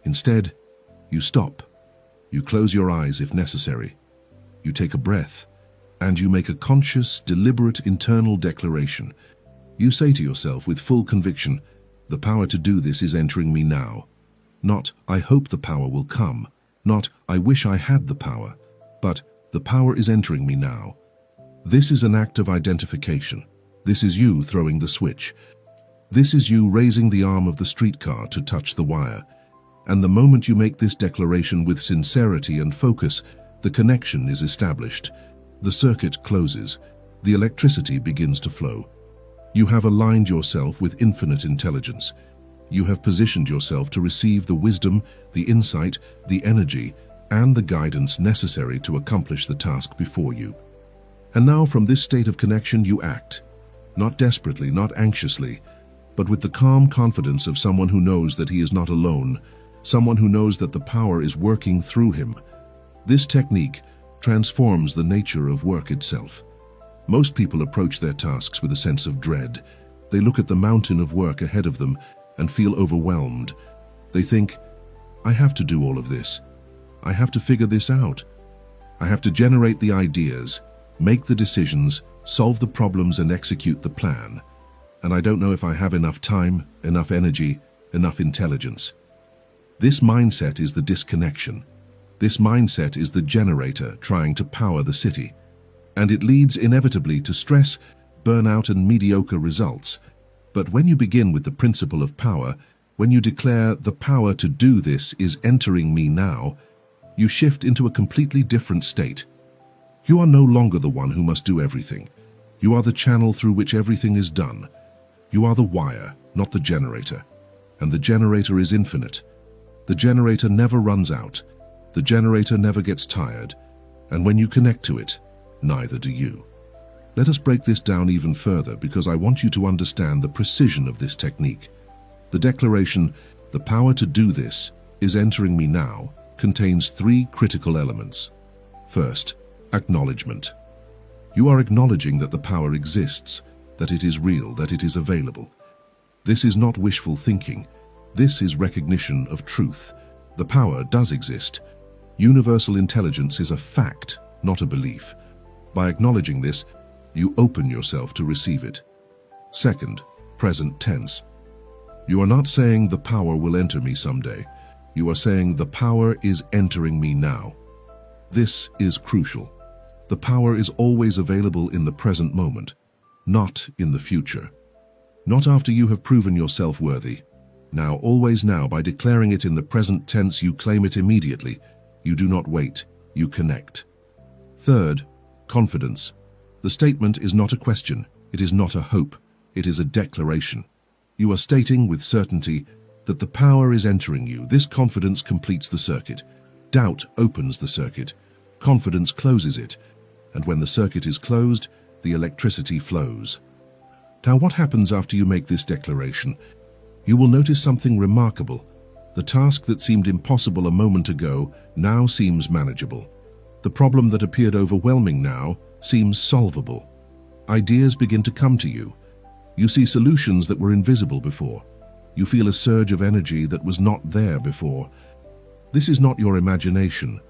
Instead, you stop. You close your eyes if necessary. You take a breath, and you make a conscious, deliberate internal declaration. You say to yourself with full conviction, "The power to do this is entering me now." Not, "I hope the power will come." Not, "I wish I had the power." But, "The power is entering me now." This is an act of identification. This is you throwing the switch. This is you raising the arm of the streetcar to touch the wire. And the moment you make this declaration with sincerity and focus, the connection is established. The circuit closes. The electricity begins to flow. You have aligned yourself with infinite intelligence. You have positioned yourself to receive the wisdom, the insight, the energy, and the guidance necessary to accomplish the task before you. And now from this state of connection you act, not desperately, not anxiously, but with the calm confidence of someone who knows that he is not alone, someone who knows that the power is working through him. This technique transforms the nature of work itself. Most people approach their tasks with a sense of dread. They look at the mountain of work ahead of them and feel overwhelmed. They think, "I have to do all of this. I have to figure this out. I have to generate the ideas, make the decisions, solve the problems, and execute the plan. And I don't know if I have enough time, enough energy, enough intelligence." This mindset is the disconnection. This mindset is the generator trying to power the city. And it leads inevitably to stress, burnout, and mediocre results. But when you begin with the principle of power, when you declare "the power to do this is entering me now," you shift into a completely different state. You are no longer the one who must do everything. You are the channel through which everything is done. You are the wire, not the generator. And the generator is infinite. The generator never runs out. The generator never gets tired. And when you connect to it, neither do you. Let us break this down even further because I want you to understand the precision of this technique. The declaration, "The power to do this is entering me now," contains three critical elements. First, acknowledgement. You are acknowledging that the power exists, that it is real, that it is available. This is not wishful thinking. This is recognition of truth. The power does exist. Universal intelligence is a fact, not a belief. By acknowledging this, you open yourself to receive it. Second, present tense. You are not saying the power will enter me someday. You are saying the power is entering me now. This is crucial. The power is always available in the present moment, not in the future. Not after you have proven yourself worthy. Now, always now, by declaring it in the present tense, you claim it immediately. You do not wait, you connect. Third, confidence. The statement is not a question, it is not a hope, it is a declaration. You are stating with certainty that the power is entering you. This confidence completes the circuit. Doubt opens the circuit. Confidence closes it. And when the circuit is closed, the electricity flows. Now, what happens after you make this declaration? You will notice something remarkable. The task that seemed impossible a moment ago now seems manageable. The problem that appeared overwhelming now seems solvable. Ideas begin to come to you. You see solutions that were invisible before. You feel a surge of energy that was not there before. This is not your imagination.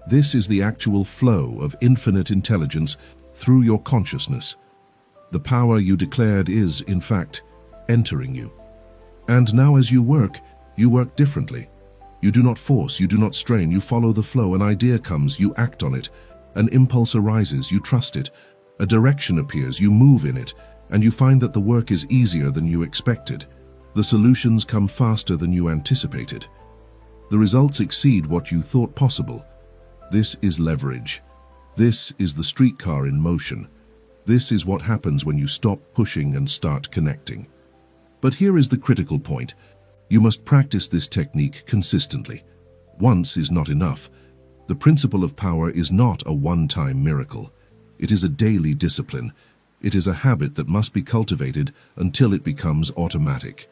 This is the actual flow of infinite intelligence through your consciousness. The power you declared is, in fact, entering you. And now as you work differently. You do not force, you do not strain, you follow the flow. An idea comes, you act on it. An impulse arises, you trust it. A direction appears, you move in it, and you find that the work is easier than you expected. The solutions come faster than you anticipated. The results exceed what you thought possible. This is leverage. This is the streetcar in motion. This is what happens when you stop pushing and start connecting. But here is the critical point. You must practice this technique consistently. Once is not enough. The principle of power is not a one-time miracle. It is a daily discipline. It is a habit that must be cultivated until it becomes automatic.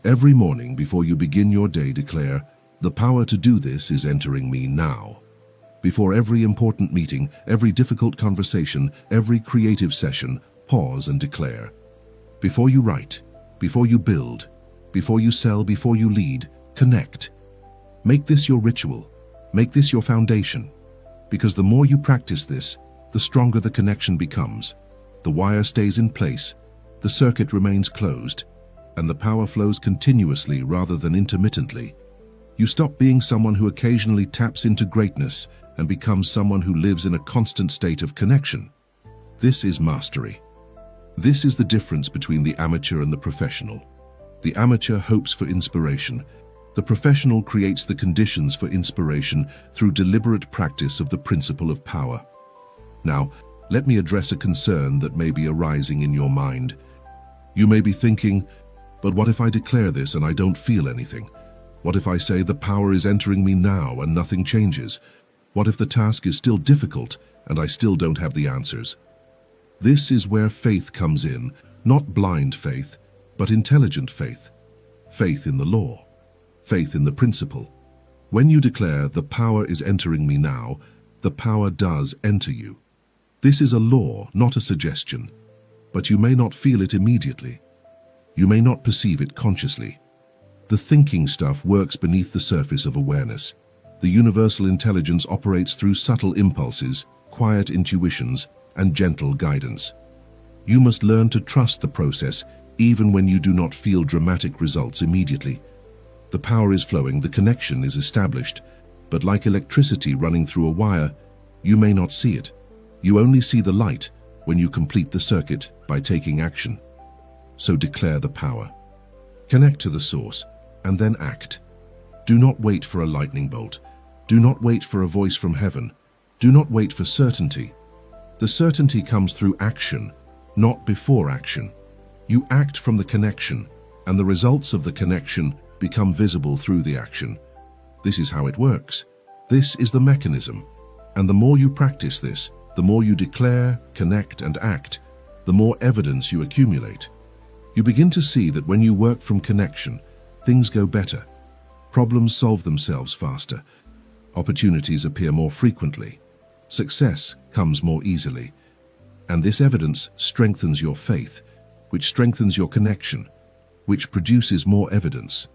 Every morning before you begin your day, declare, "The power to do this is entering me now." Before every important meeting, every difficult conversation, every creative session, pause and declare. Before you write, before you build, before you sell, before you lead, connect. Make this your ritual. Make this your foundation. Because the more you practice this, the stronger the connection becomes. The wire stays in place, the circuit remains closed, and the power flows continuously rather than intermittently. You stop being someone who occasionally taps into greatness and becomes someone who lives in a constant state of connection. This is mastery. This is the difference between the amateur and the professional. The amateur hopes for inspiration. The professional creates the conditions for inspiration through deliberate practice of the principle of power. Now, let me address a concern that may be arising in your mind. You may be thinking, but what if I declare this and I don't feel anything? What if I say the power is entering me now and nothing changes? What if the task is still difficult and I still don't have the answers? This is where faith comes in, not blind faith, but intelligent faith. Faith in the law. Faith in the principle. When you declare the power is entering me now, the power does enter you. This is a law, not a suggestion. But you may not feel it immediately. You may not perceive it consciously. The thinking stuff works beneath the surface of awareness. The universal intelligence operates through subtle impulses, quiet intuitions, and gentle guidance. You must learn to trust the process even when you do not feel dramatic results immediately. The power is flowing, the connection is established, but like electricity running through a wire, you may not see it. You only see the light when you complete the circuit by taking action. So declare the power. Connect to the source, and then act. Do not wait for a lightning bolt. Do not wait for a voice from heaven. Do not wait for certainty. The certainty comes through action, not before action. You act from the connection, and the results of the connection become visible through the action. This is how it works. This is the mechanism. And the more you practice this, The more you declare, connect, and act, the more evidence you accumulate. You begin to see that when you work from connection, things go better. Problems solve themselves faster. Opportunities appear more frequently. Success comes more easily. And this evidence strengthens your faith, which strengthens your connection, which produces more evidence.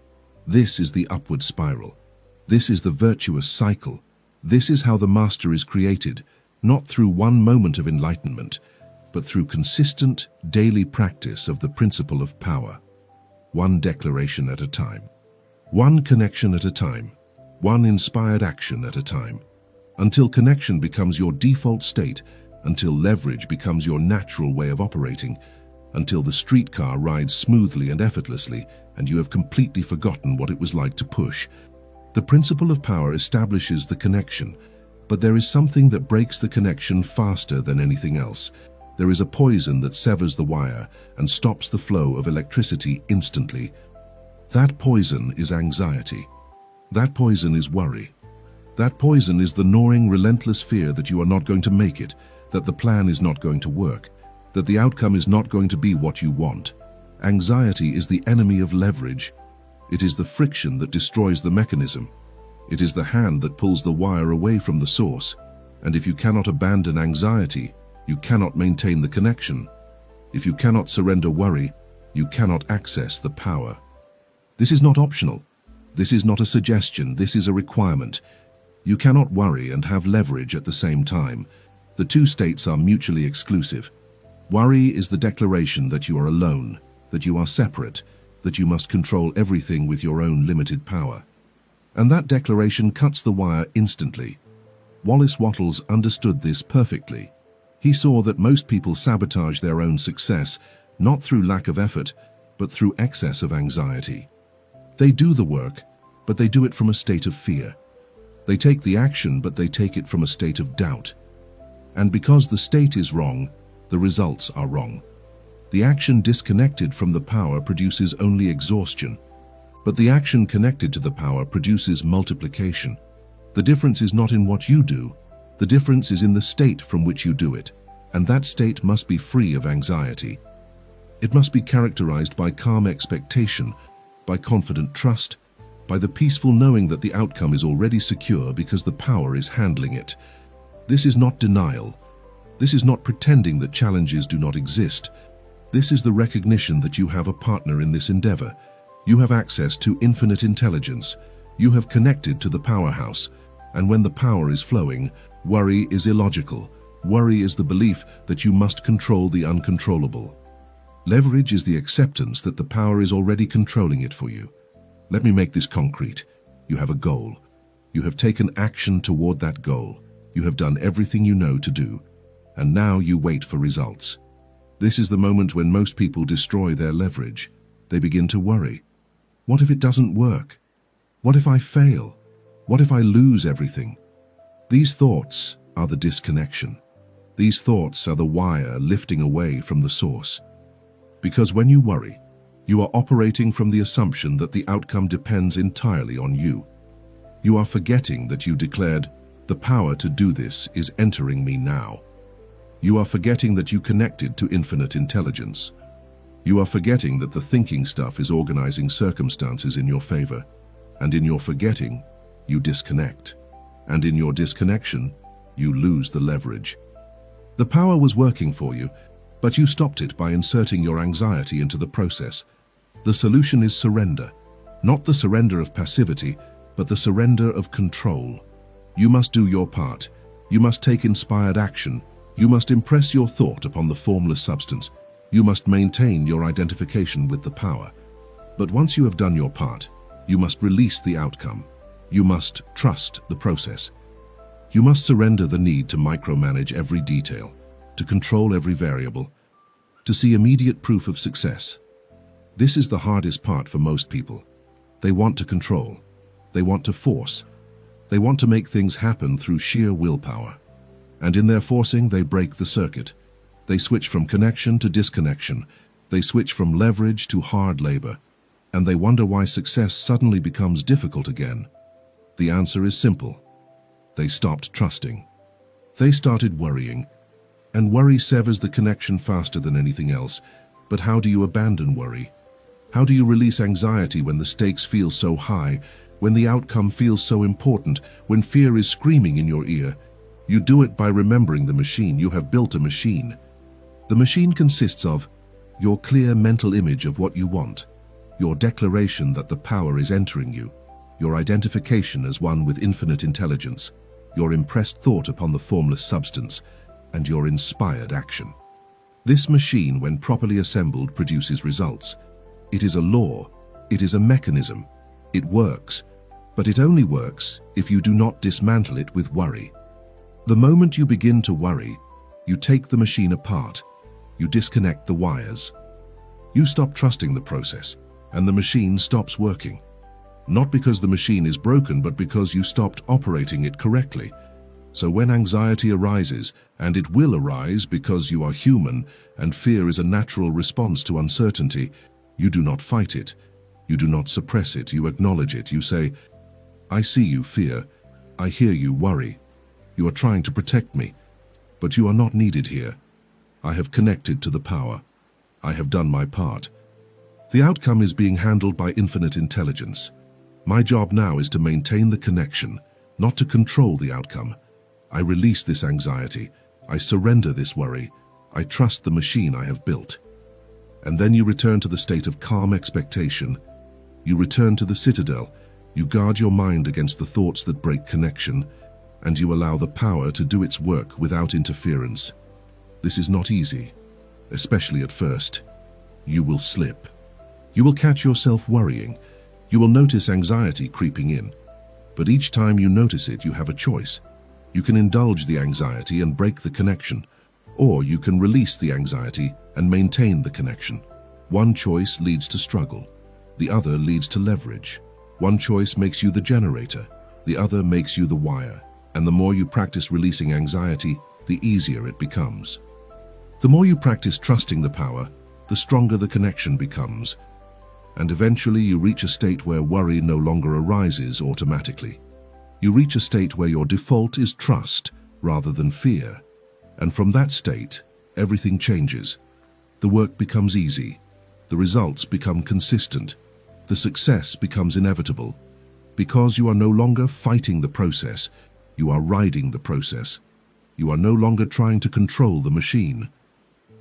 This is the upward spiral. This is the virtuous cycle. This is how the master is created, not through one moment of enlightenment, but through consistent, daily practice of the principle of power. One declaration at a time. One connection at a time. One inspired action at a time. Until connection becomes your default state, until leverage becomes your natural way of operating, until the streetcar rides smoothly and effortlessly, and you have completely forgotten what it was like to push. The principle of power establishes the connection, but there is something that breaks the connection faster than anything else. There is a poison that severs the wire and stops the flow of electricity instantly. That poison is anxiety. That poison is worry. That poison is the gnawing, relentless fear that you are not going to make it, that the plan is not going to work, that the outcome is not going to be what you want. Anxiety is the enemy of leverage. It is the friction that destroys the mechanism. It is the hand that pulls the wire away from the source. And if you cannot abandon anxiety, you cannot maintain the connection. If you cannot surrender worry, you cannot access the power. This is not optional. This is not a suggestion. This is a requirement. You cannot worry and have leverage at the same time. The two states are mutually exclusive. Worry is the declaration that you are alone, that you are separate, that you must control everything with your own limited power. And that declaration cuts the wire instantly. Wattles understood this perfectly. He saw that most people sabotage their own success, not through lack of effort, but through excess of anxiety. They do the work, but they do it from a state of fear. They take the action, but they take it from a state of doubt. And because the state is wrong, the results are wrong. The action disconnected from the power produces only exhaustion, but the action connected to the power produces multiplication. The difference is not in what you do, the difference is in the state from which you do it, and that state must be free of anxiety. It must be characterized by calm expectation, by confident trust, by the peaceful knowing that the outcome is already secure because the power is handling it. This is not denial. This is not pretending that challenges do not exist. This is the recognition that you have a partner in this endeavor. You have access to infinite intelligence. You have connected to the powerhouse. And when the power is flowing, worry is illogical. Worry is the belief that you must control the uncontrollable. Leverage is the acceptance that the power is already controlling it for you. Let me make this concrete. You have a goal. You have taken action toward that goal. You have done everything you know to do. And now you wait for results. This is the moment when most people destroy their leverage. They begin to worry. What if it doesn't work? What if I fail? What if I lose everything? These thoughts are the disconnection. These thoughts are the wire lifting away from the source. Because when you worry, you are operating from the assumption that the outcome depends entirely on you. You are forgetting that you declared, "The power to do this is entering me now." You are forgetting that you connected to infinite intelligence. You are forgetting that the thinking stuff is organizing circumstances in your favor. And in your forgetting, you disconnect. And in your disconnection, you lose the leverage. The power was working for you, but you stopped it by inserting your anxiety into the process. The solution is surrender. Not the surrender of passivity, but the surrender of control. You must do your part. You must take inspired action. You must impress your thought upon the formless substance. You must maintain your identification with the power. But once you have done your part, you must release the outcome. You must trust the process. You must surrender the need to micromanage every detail, to control every variable, to see immediate proof of success. This is the hardest part for most people. They want to control. They want to force. They want to make things happen through sheer willpower. And in their forcing, they break the circuit. They switch from connection to disconnection. They switch from leverage to hard labor. And they wonder why success suddenly becomes difficult again. The answer is simple. They stopped trusting. They started worrying. And worry severs the connection faster than anything else. But how do you abandon worry? How do you release anxiety when the stakes feel so high, when the outcome feels so important, when fear is screaming in your ear? You do it by remembering the machine. You have built a machine. The machine consists of your clear mental image of what you want, your declaration that the power is entering you, your identification as one with infinite intelligence, your impressed thought upon the formless substance, and your inspired action. This machine, when properly assembled, produces results. It is a law. It is a mechanism. It works. But it only works if you do not dismantle it with worry. The moment you begin to worry, you take the machine apart. You disconnect the wires. You stop trusting the process, and the machine stops working. Not because the machine is broken, but because you stopped operating it correctly. So when anxiety arises, and it will arise because you are human, and fear is a natural response to uncertainty, you do not fight it. You do not suppress it. You acknowledge it. You say, I see you, fear. I hear you, worry. You are trying to protect me, but you are not needed here. I have connected to the power. I have done my part. The outcome is being handled by infinite intelligence. My job now is to maintain the connection, not to control the outcome. I release this anxiety. I surrender this worry. I trust the machine I have built. And then you return to the state of calm expectation. You return to the citadel. You guard your mind against the thoughts that break connection, and you allow the power to do its work without interference. This is not easy, especially at first. You will slip. You will catch yourself worrying. You will notice anxiety creeping in. But each time you notice it, you have a choice. You can indulge the anxiety and break the connection, or you can release the anxiety and maintain the connection. One choice leads to struggle. The other leads to leverage. One choice makes you the generator. The other makes you the wire. And the more you practice releasing anxiety, the easier it becomes. The more you practice trusting the power, the stronger the connection becomes. And eventually you reach a state where worry no longer arises automatically. You reach a state where your default is trust rather than fear. And from that state, everything changes. The work becomes easy. The results become consistent. The success becomes inevitable. Because you are no longer fighting the process, you are riding the process. You are no longer trying to control the machine.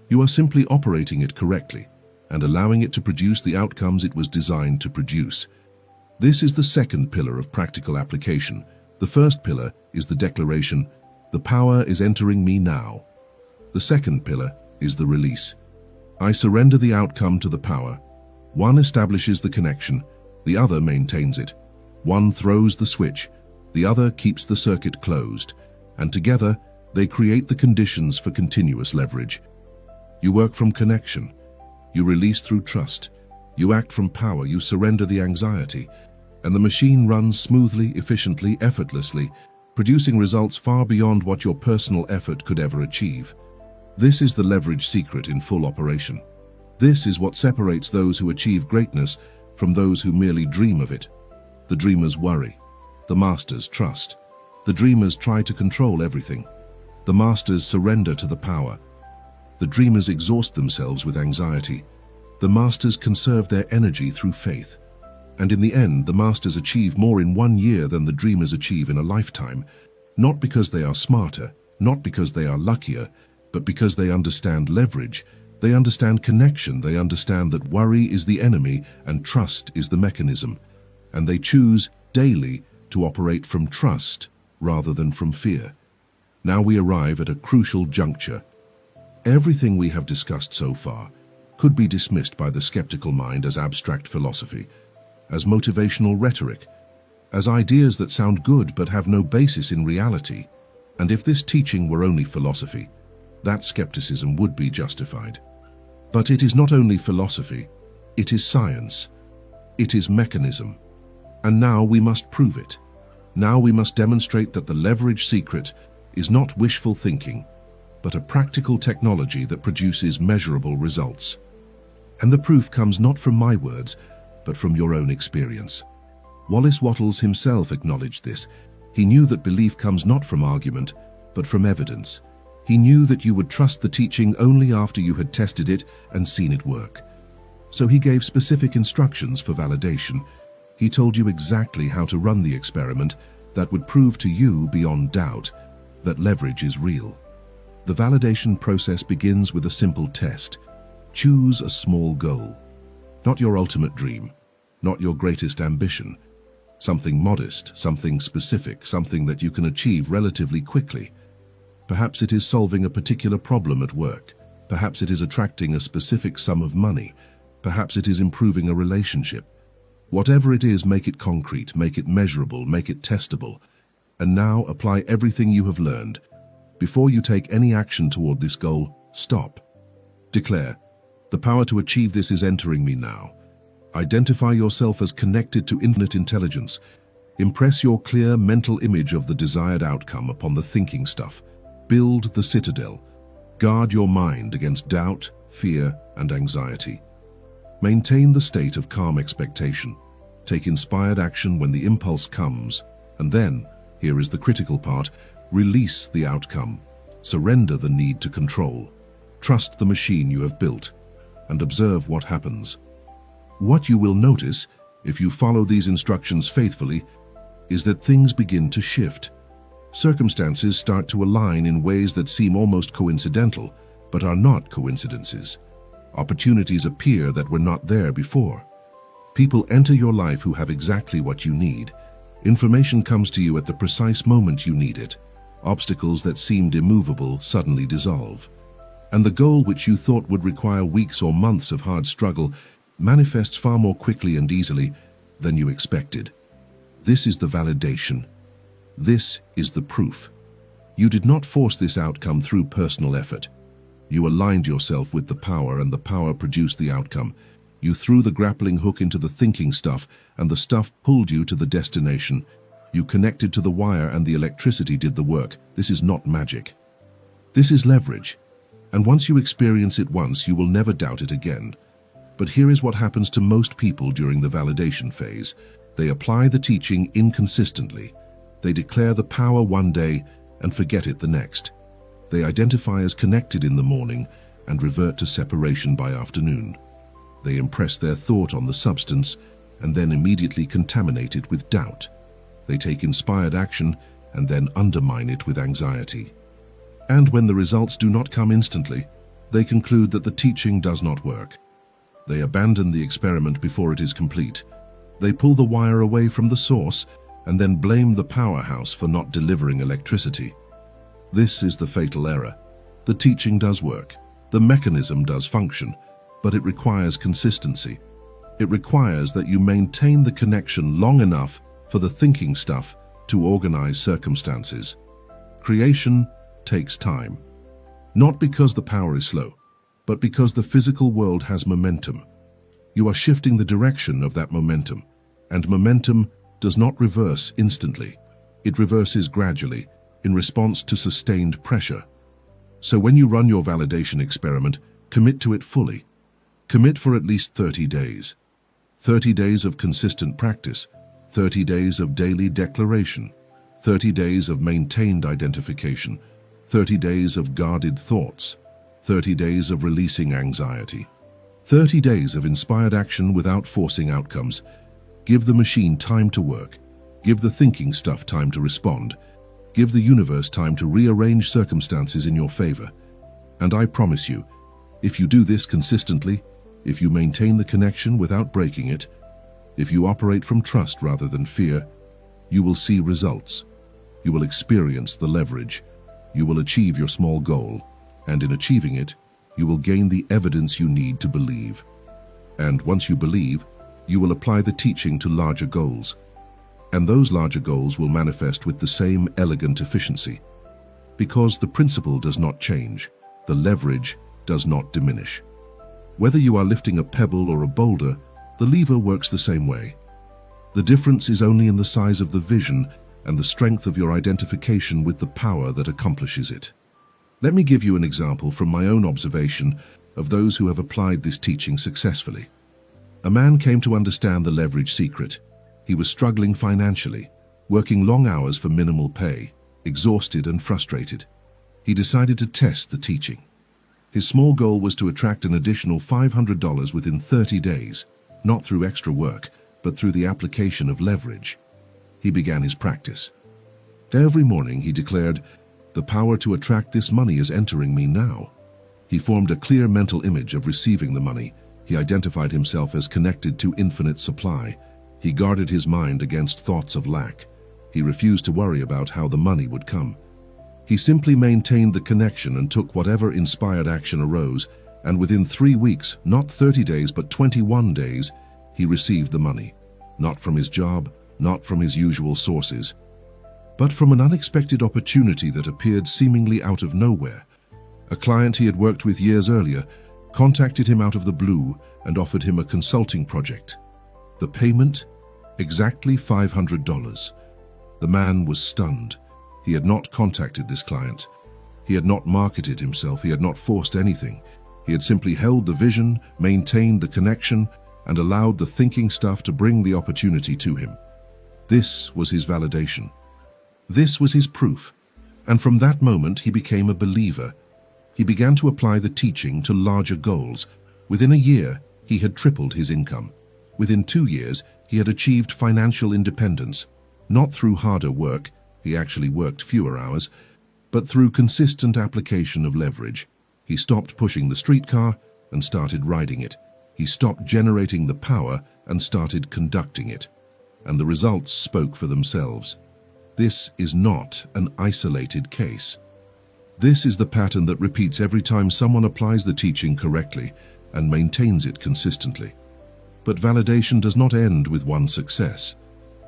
You are simply operating it correctly and allowing it to produce the outcomes it was designed to produce. This is the second pillar of practical application. The first pillar is the declaration, the power is entering me now. The second pillar is the release. I surrender the outcome to the power. One establishes the connection, the other maintains it. One throws the switch, the other keeps the circuit closed, and together they create the conditions for continuous leverage. You work from connection. You release through trust. You act from power. You surrender the anxiety. And the machine runs smoothly, efficiently, effortlessly, producing results far beyond what your personal effort could ever achieve. This is the leverage secret in full operation. This is what separates those who achieve greatness from those who merely dream of it. The dreamers worry. The masters trust. The dreamers try to control everything. The masters surrender to the power. The dreamers exhaust themselves with anxiety. The masters conserve their energy through faith. And in the end, the masters achieve more in 1 year than the dreamers achieve in a lifetime, not because they are smarter, not because they are luckier, but because they understand leverage, they understand connection, they understand that worry is the enemy and trust is the mechanism, and they choose daily to operate from trust rather than from fear. Now we arrive at a crucial juncture. Everything we have discussed so far could be dismissed by the skeptical mind as abstract philosophy, as motivational rhetoric, as ideas that sound good but have no basis in reality. And if this teaching were only philosophy, that skepticism would be justified. But it is not only philosophy, it is science, it is mechanism. And now we must prove it. Now we must demonstrate that the leverage secret is not wishful thinking, but a practical technology that produces measurable results. And the proof comes not from my words, but from your own experience. Wattles himself acknowledged this. He knew that belief comes not from argument, but from evidence. He knew that you would trust the teaching only after you had tested it and seen it work. So he gave specific instructions for validation. He told you exactly how to run the experiment that would prove to you beyond doubt that leverage is real. The validation process begins with a simple test. Choose a small goal. Not your ultimate dream, not your greatest ambition. Something modest, something specific, something that you can achieve relatively quickly. Perhaps it is solving a particular problem at work. Perhaps it is attracting a specific sum of money. Perhaps it is improving a relationship. Whatever it is, make it concrete, make it measurable, make it testable. And now apply everything you have learned. Before you take any action toward this goal, stop. Declare, the power to achieve this is entering me now. Identify yourself as connected to infinite intelligence. Impress your clear mental image of the desired outcome upon the thinking stuff. Build the citadel. Guard your mind against doubt, fear, and anxiety. Maintain the state of calm expectation. Take inspired action when the impulse comes. And then, here is the critical part, release the outcome. Surrender the need to control. Trust the machine you have built, and observe what happens. What you will notice, if you follow these instructions faithfully, is that things begin to shift. Circumstances start to align in ways that seem almost coincidental, but are not coincidences. Opportunities appear that were not there before. People enter your life who have exactly what you need. Information comes to you at the precise moment you need it. Obstacles that seemed immovable suddenly dissolve. And the goal which you thought would require weeks or months of hard struggle manifests far more quickly and easily than you expected. This is the validation. This is the proof. You did not force this outcome through personal effort. You aligned yourself with the power, and the power produced the outcome. You threw the grappling hook into the thinking stuff, and the stuff pulled you to the destination. You connected to the wire, and the electricity did the work. This is not magic. This is leverage. And once you experience it once, you will never doubt it again. But here is what happens to most people during the validation phase. They apply the teaching inconsistently. They declare the power one day and forget it the next. They identify as connected in the morning and revert to separation by afternoon. They impress their thought on the substance and then immediately contaminate it with doubt. They take inspired action and then undermine it with anxiety. And when the results do not come instantly, they conclude that the teaching does not work. They abandon the experiment before it is complete. They pull the wire away from the source and then blame the powerhouse for not delivering electricity. This is the fatal error. The teaching does work. The mechanism does function, but it requires consistency. It requires that you maintain the connection long enough for the thinking stuff to organize circumstances. Creation takes time. Not because the power is slow, but because the physical world has momentum. You are shifting the direction of that momentum, and momentum does not reverse instantly. It reverses gradually, in response to sustained pressure. So when you run your validation experiment, commit to it fully. Commit for at least 30 days. 30 days of consistent practice, 30 days of daily declaration, 30 days of maintained identification, 30 days of guarded thoughts, 30 days of releasing anxiety, 30 days of inspired action without forcing outcomes. Give the machine time to work. Give the thinking stuff time to respond. Give the universe time to rearrange circumstances in your favor. And I promise you, if you do this consistently, if you maintain the connection without breaking it, if you operate from trust rather than fear, you will see results. You will experience the leverage. You will achieve your small goal, and in achieving it, you will gain the evidence you need to believe. And once you believe, you will apply the teaching to larger goals. And those larger goals will manifest with the same elegant efficiency. Because the principle does not change, the leverage does not diminish. Whether you are lifting a pebble or a boulder, the lever works the same way. The difference is only in the size of the vision and the strength of your identification with the power that accomplishes it. Let me give you an example from my own observation of those who have applied this teaching successfully. A man came to understand the leverage secret. He was struggling financially, working long hours for minimal pay, exhausted and frustrated. He decided to test the teaching. His small goal was to attract an additional $500 within 30 days, not through extra work, but through the application of leverage. He began his practice. Every morning he declared, "The power to attract this money is entering me now." He formed a clear mental image of receiving the money. He identified himself as connected to infinite supply. He guarded his mind against thoughts of lack. He refused to worry about how the money would come. He simply maintained the connection and took whatever inspired action arose, and within 3 weeks, not 30 days but 21 days, he received the money. Not from his job, not from his usual sources, but from an unexpected opportunity that appeared seemingly out of nowhere. A client he had worked with years earlier contacted him out of the blue and offered him a consulting project. The payment? Exactly $500. The man was stunned. He had not contacted this client. He had not marketed himself. He had not forced anything. He had simply held the vision, maintained the connection, and allowed the thinking stuff to bring the opportunity to him. This was his validation. This was his proof. And from that moment, he became a believer. He began to apply the teaching to larger goals. Within a year, he had tripled his income. Within 2 years, he had achieved financial independence, not through harder work, he actually worked fewer hours, but through consistent application of leverage. He stopped pushing the streetcar and started riding it. He stopped generating the power and started conducting it. And the results spoke for themselves. This is not an isolated case. This is the pattern that repeats every time someone applies the teaching correctly and maintains it consistently. But validation does not end with one success.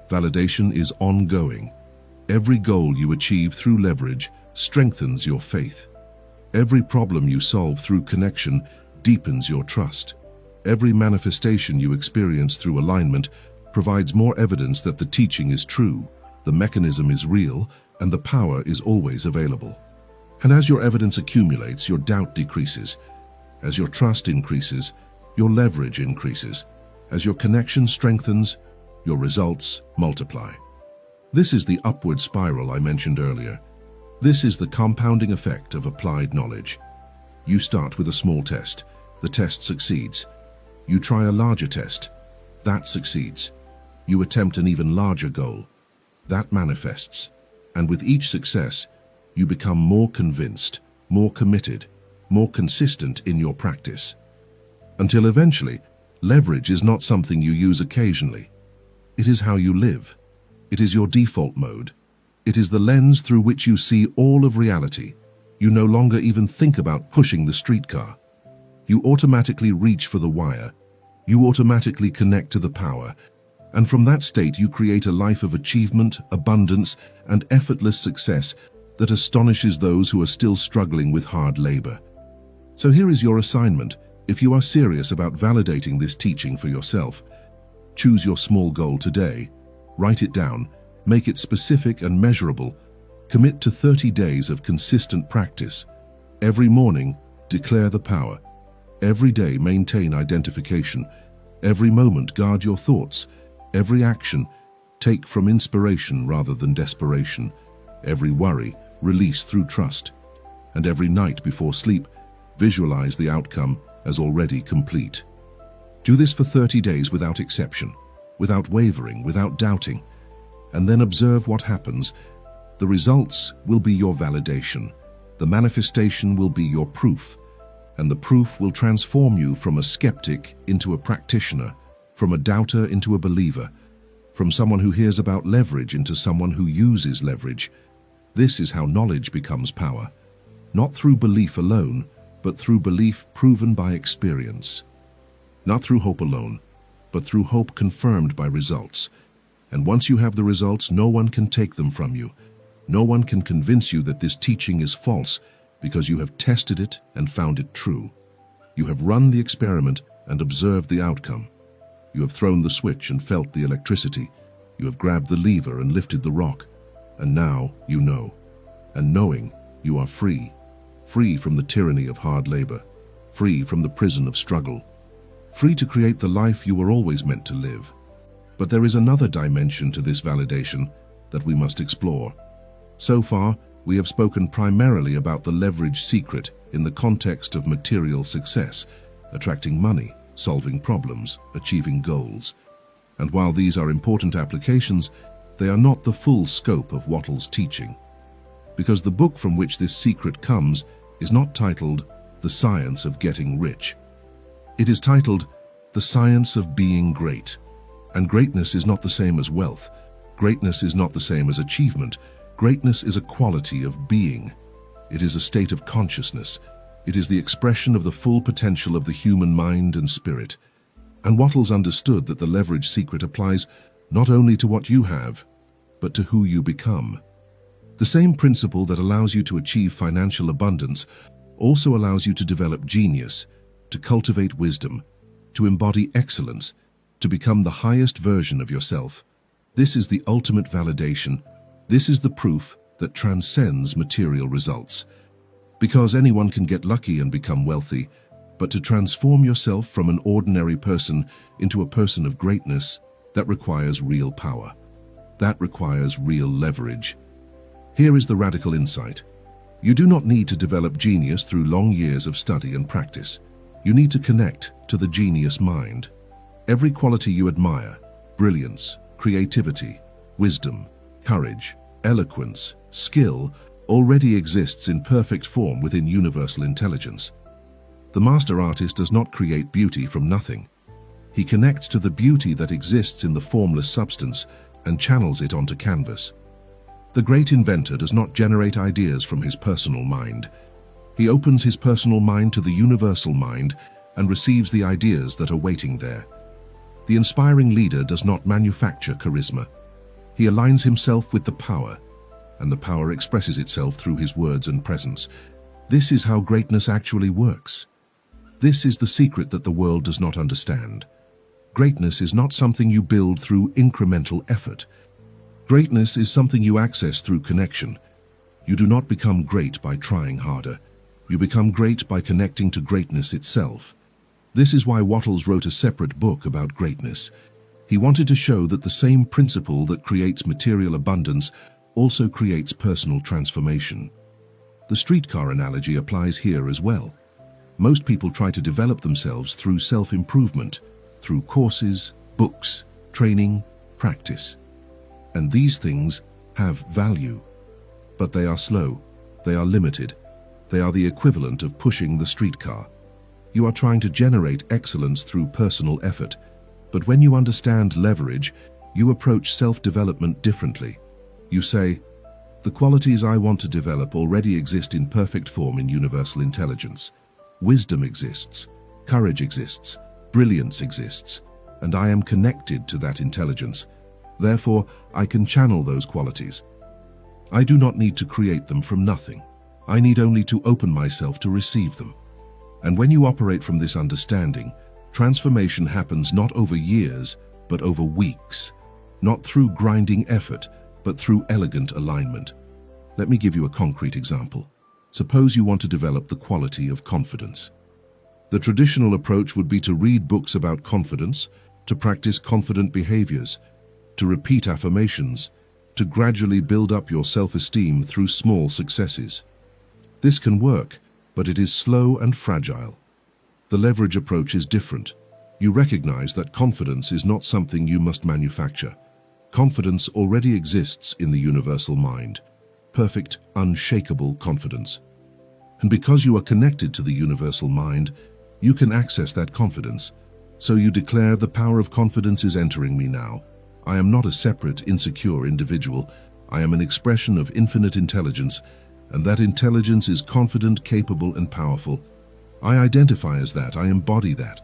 Validation is ongoing. Every goal you achieve through leverage strengthens your faith. Every problem you solve through connection deepens your trust. Every manifestation you experience through alignment provides more evidence that the teaching is true, the mechanism is real, and the power is always available. And as your evidence accumulates, your doubt decreases. As your trust increases, your leverage increases. As your connection strengthens, your results multiply. This is the upward spiral I mentioned earlier. This is the compounding effect of applied knowledge. You start with a small test. The test succeeds. You try a larger test. That succeeds. You attempt an even larger goal. That manifests. And with each success, you become more convinced, more committed, more consistent in your practice. Until eventually, leverage is not something you use occasionally. It is how you live. It is your default mode. It is the lens through which you see all of reality. You no longer even think about pushing the streetcar. You automatically reach for the wire. You automatically connect to the power. And from that state, you create a life of achievement, abundance, and effortless success that astonishes those who are still struggling with hard labor. So here is your assignment. If you are serious about validating this teaching for yourself, choose your small goal today. Write it down, make it specific and measurable. Commit to 30 days of consistent practice. Every morning, declare the power. Every day, maintain identification. Every moment, guard your thoughts. Every action, take from inspiration rather than desperation. Every worry, release through trust. And every night before sleep, visualize the outcome as already complete. Do this for 30 days without exception, without wavering, without doubting, and then observe what happens. The results will be your validation. The manifestation will be your proof, and the proof will transform you from a skeptic into a practitioner, from a doubter into a believer, from someone who hears about leverage into someone who uses leverage. This is how knowledge becomes power, not through belief alone, but through belief proven by experience. Not through hope alone, but through hope confirmed by results. And once you have the results, no one can take them from you. No one can convince you that this teaching is false because you have tested it and found it true. You have run the experiment and observed the outcome. You have thrown the switch and felt the electricity. You have grabbed the lever and lifted the rock. And now you know. And knowing, you are free. Free from the tyranny of hard labor. Free from the prison of struggle. Free to create the life you were always meant to live. But there is another dimension to this validation that we must explore. So far, we have spoken primarily about the leverage secret in the context of material success, attracting money, solving problems, achieving goals. And while these are important applications, they are not the full scope of Wattles' teaching. Because the book from which this secret comes is not titled The Science of Getting Rich. It is titled The Science of Being Great. And greatness is not the same as wealth. Greatness is not the same as achievement. Greatness is a quality of being. It is a state of consciousness. It is the expression of the full potential of the human mind and spirit. And Wattles understood that the leverage secret applies not only to what you have, but to who you become. The same principle that allows you to achieve financial abundance also allows you to develop genius, to cultivate wisdom, to embody excellence, to become the highest version of yourself. This is the ultimate validation. This is the proof that transcends material results. Because anyone can get lucky and become wealthy, but to transform yourself from an ordinary person into a person of greatness, that requires real power. That requires real leverage. Here is the radical insight. You do not need to develop genius through long years of study and practice. You need to connect to the genius mind. Every quality you admire, brilliance, creativity, wisdom, courage, eloquence, skill, already exists in perfect form within universal intelligence. The master artist does not create beauty from nothing. He connects to the beauty that exists in the formless substance and channels it onto canvas. The great inventor does not generate ideas from his personal mind. He opens his personal mind to the universal mind and receives the ideas that are waiting there. The inspiring leader does not manufacture charisma. He aligns himself with the power, and the power expresses itself through his words and presence. This is how greatness actually works. This is the secret that the world does not understand. Greatness is not something you build through incremental effort. Greatness is something you access through connection. You do not become great by trying harder. You become great by connecting to greatness itself. This is why Wattles wrote a separate book about greatness. He wanted to show that the same principle that creates material abundance also creates personal transformation. The streetcar analogy applies here as well. Most people try to develop themselves through self-improvement, through courses, books, training, practice. And these things have value. But they are slow, they are limited, they are the equivalent of pushing the streetcar. You are trying to generate excellence through personal effort. But when you understand leverage, you approach self-development differently. You say, the qualities I want to develop already exist in perfect form in universal intelligence. Wisdom exists, courage exists, brilliance exists, and I am connected to that intelligence. Therefore, I can channel those qualities. I do not need to create them from nothing. I need only to open myself to receive them. And when you operate from this understanding, transformation happens not over years, but over weeks. Not through grinding effort, but through elegant alignment. Let me give you a concrete example. Suppose you want to develop the quality of confidence. The traditional approach would be to read books about confidence, to practice confident behaviors, to repeat affirmations, to gradually build up your self-esteem through small successes. This can work, but it is slow and fragile. The leverage approach is different. You recognize that confidence is not something you must manufacture. Confidence already exists in the universal mind. Perfect, unshakable confidence. And because you are connected to the universal mind, you can access that confidence. So you declare, the power of confidence is entering me now. I am not a separate, insecure individual. I am an expression of infinite intelligence, and that intelligence is confident, capable, and powerful. I identify as that, I embody that.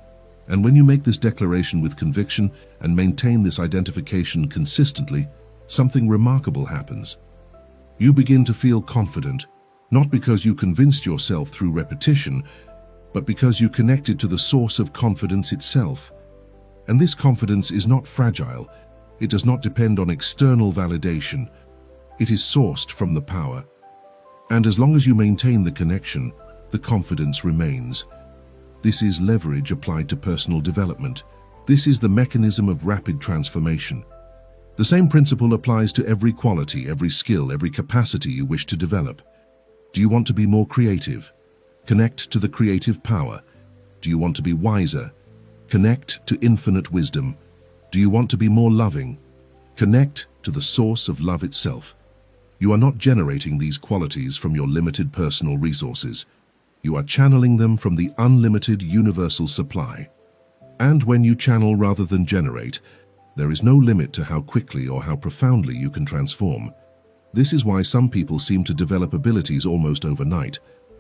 And when you make this declaration with conviction and maintain this identification consistently, something remarkable happens. You begin to feel confident, not because you convinced yourself through repetition, but because you connected to the source of confidence itself. And this confidence is not fragile. It does not depend on external validation. It is sourced from the power. And as long as you maintain the connection, the confidence remains. This is leverage applied to personal development. This is the mechanism of rapid transformation. The same principle applies to every quality, every skill, every capacity you wish to develop. Do you want to be more creative? Connect to the creative power. Do you want to be wiser? Connect to infinite wisdom. Do you want to be more loving? Connect to the source of love itself. You are not generating these qualities from your limited personal resources. You are channeling them from the unlimited universal supply. And when you channel rather than generate, there is no limit to how quickly or how profoundly you can transform. This is why some people seem to develop abilities almost overnight,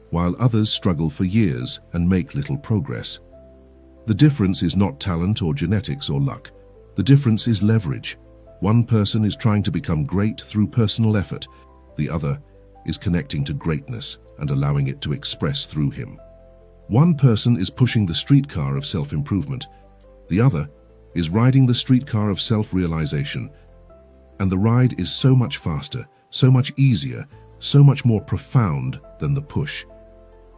while others struggle for years and make little progress. The difference is not talent or genetics or luck. The difference is leverage. One person is trying to become great through personal effort. The other is connecting to greatness and allowing it to express through him. One person is pushing the streetcar of self-improvement. The other is riding the streetcar of self-realization. And the ride is so much faster, so much easier, so much more profound than the push.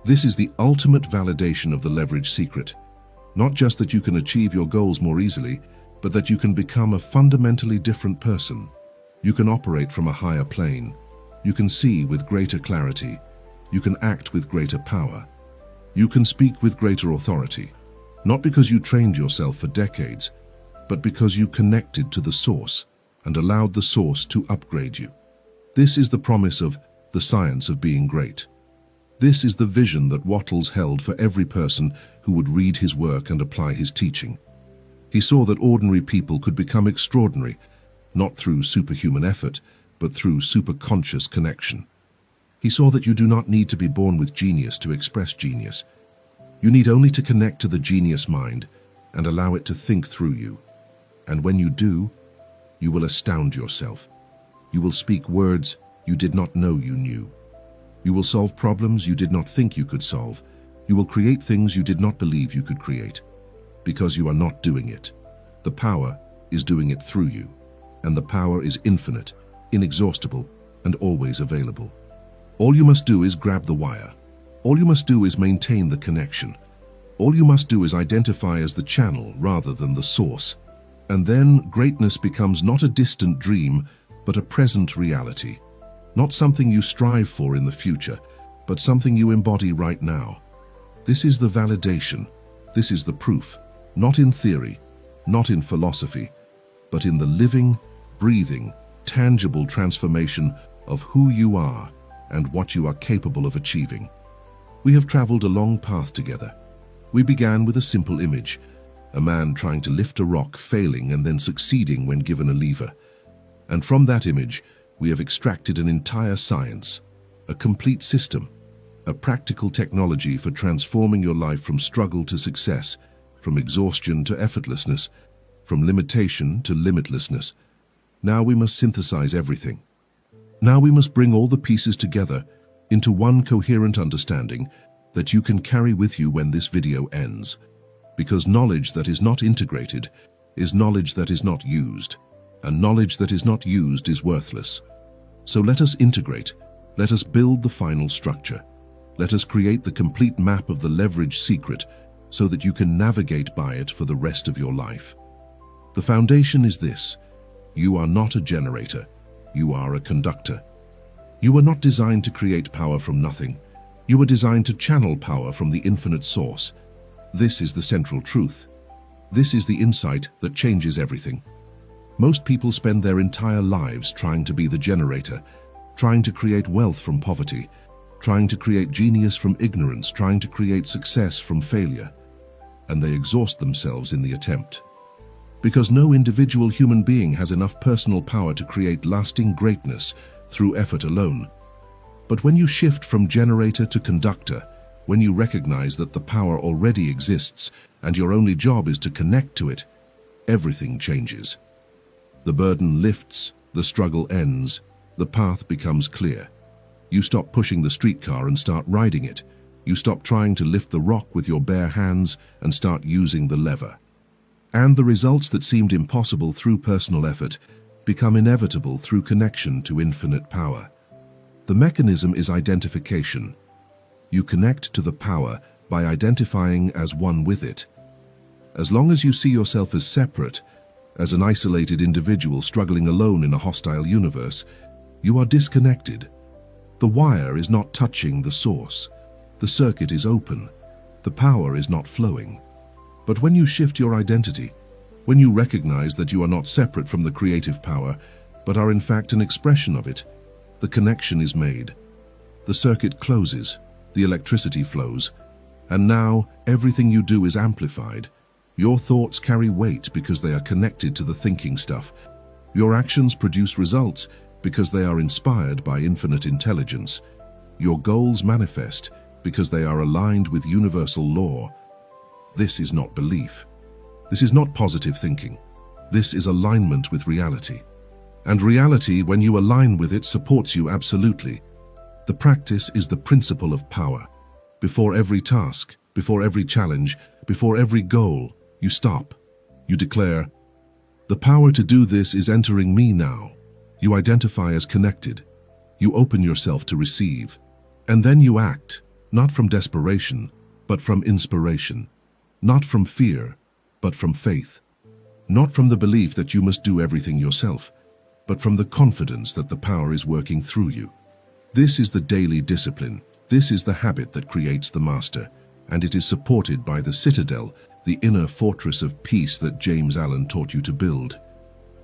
This is the ultimate validation of the leverage secret. Not just that you can achieve your goals more easily, but that you can become a fundamentally different person. You can operate from a higher plane. You can see with greater clarity. You can act with greater power. You can speak with greater authority. Not because you trained yourself for decades, but because you connected to the source and allowed the source to upgrade you. This is the promise of the science of being great. This is the vision that Wattles held for every person who would read his work and apply his teaching. He saw that ordinary people could become extraordinary, not through superhuman effort, but through superconscious connection. He saw that you do not need to be born with genius to express genius. You need only to connect to the genius mind and allow it to think through you. And when you do, you will astound yourself. You will speak words you did not know you knew. You will solve problems you did not think you could solve. You will create things you did not believe you could create. Because you are not doing it. The power is doing it through you. And the power is infinite, inexhaustible, and always available. All you must do is grab the wire. All you must do is maintain the connection. All you must do is identify as the channel rather than the source. And then greatness becomes not a distant dream, but a present reality. Not something you strive for in the future, but something you embody right now. This is the validation. This is the proof. Not in theory, not in philosophy, but in the living, breathing, tangible transformation of who you are and what you are capable of achieving. We have traveled a long path together. We began with a simple image, a man trying to lift a rock, failing and then succeeding when given a lever. And from that image, we have extracted an entire science, a complete system, a practical technology for transforming your life from struggle to success, from exhaustion to effortlessness, from limitation to limitlessness. Now we must synthesize everything. Now we must bring all the pieces together into one coherent understanding that you can carry with you when this video ends. Because knowledge that is not integrated is knowledge that is not used, and knowledge that is not used is worthless. So let us integrate, let us build the final structure. Let us create the complete map of the leverage secret so that you can navigate by it for the rest of your life. The foundation is this: you are not a generator, you are a conductor. You were not designed to create power from nothing. You were designed to channel power from the infinite source. This is the central truth. This is the insight that changes everything. Most people spend their entire lives trying to be the generator, trying to create wealth from poverty, trying to create genius from ignorance, trying to create success from failure. And they exhaust themselves in the attempt. Because no individual human being has enough personal power to create lasting greatness through effort alone. But when you shift from generator to conductor, when you recognize that the power already exists and your only job is to connect to it, everything changes. The burden lifts, the struggle ends, the path becomes clear. You stop pushing the streetcar and start riding it. You stop trying to lift the rock with your bare hands and start using the lever. And the results that seemed impossible through personal effort become inevitable through connection to infinite power. The mechanism is identification. You connect to the power by identifying as one with it. As long as you see yourself as separate, as an isolated individual struggling alone in a hostile universe. You are disconnected. The wire is not touching the source. The circuit is open. The power is not flowing. But when you shift your identity, when you recognize that you are not separate from the creative power, but are in fact an expression of it, the connection is made. The circuit closes, the electricity flows, and now everything you do is amplified. Your thoughts carry weight because they are connected to the thinking stuff. Your actions produce results because they are inspired by infinite intelligence. Your goals manifest because they are aligned with universal law. This is not belief. This is not positive thinking. This is alignment with reality. And reality, when you align with it, supports you absolutely. The practice is the principle of power. Before every task, before every challenge, before every goal, you stop. You declare, "The power to do this is entering me now." You identify as connected. You open yourself to receive. And then you act, not from desperation, but from inspiration. Not from fear, but from faith. Not from the belief that you must do everything yourself, but from the confidence that the power is working through you. This is the daily discipline. This is the habit that creates the master, and it is supported by the citadel, the inner fortress of peace that James Allen taught you to build.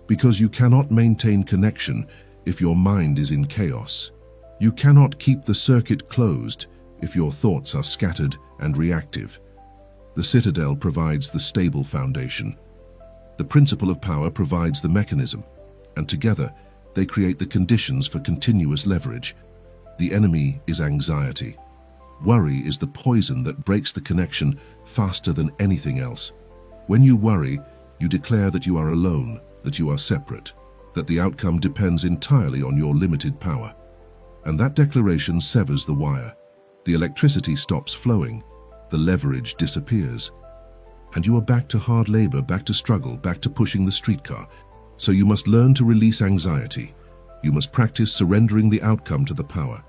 Because you cannot maintain connection if your mind is in chaos. You cannot keep the circuit closed if your thoughts are scattered and reactive. The citadel provides the stable foundation. The principle of power provides the mechanism, and together they create the conditions for continuous leverage. The enemy is anxiety. Worry is the poison that breaks the connection faster than anything else. When you worry, you declare that you are alone, that you are separate, that the outcome depends entirely on your limited power. And that declaration severs the wire. The electricity stops flowing. The leverage disappears. And you are back to hard labor, back to struggle, back to pushing the streetcar. So you must learn to release anxiety. You must practice surrendering the outcome to the power.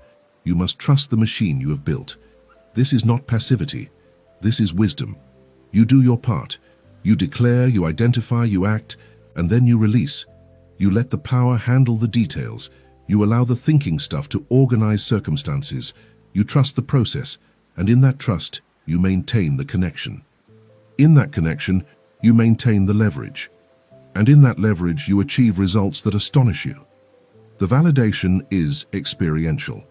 You must trust the machine you have built. This is not passivity. This is wisdom. You do your part. You declare, you identify, you act, and then you release. You let the power handle the details. You allow the thinking stuff to organize circumstances. You trust the process, and in that trust, you maintain the connection. In that connection, you maintain the leverage. And in that leverage, you achieve results that astonish you. The validation is experiential.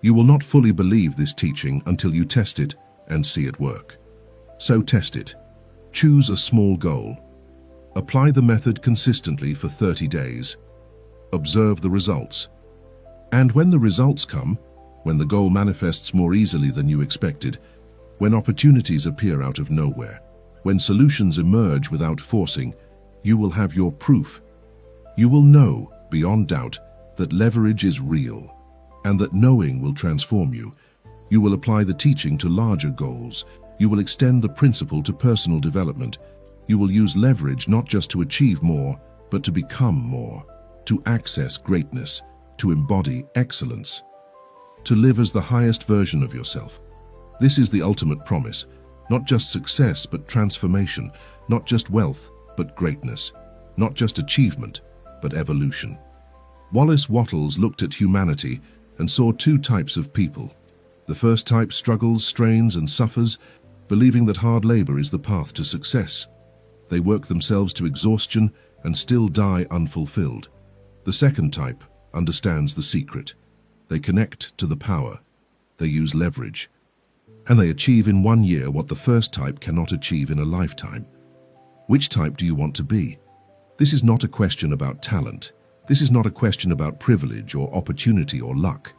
You will not fully believe this teaching until you test it and see it work. So test it. Choose a small goal. Apply the method consistently for 30 days. Observe the results. And when the results come, when the goal manifests more easily than you expected, when opportunities appear out of nowhere, when solutions emerge without forcing, you will have your proof. You will know, beyond doubt, that leverage is real, and that knowing will transform you. You will apply the teaching to larger goals. You will extend the principle to personal development. You will use leverage not just to achieve more, but to become more, to access greatness, to embody excellence, to live as the highest version of yourself. This is the ultimate promise, not just success, but transformation, not just wealth, but greatness, not just achievement, but evolution. Wattles looked at humanity and saw two types of people. The first type struggles, strains, and suffers, believing that hard labor is the path to success. They work themselves to exhaustion and still die unfulfilled. The second type understands the secret. They connect to the power. They use leverage. And they achieve in 1 year what the first type cannot achieve in a lifetime. Which type do you want to be? This is not a question about talent. This is not a question about privilege or opportunity or luck.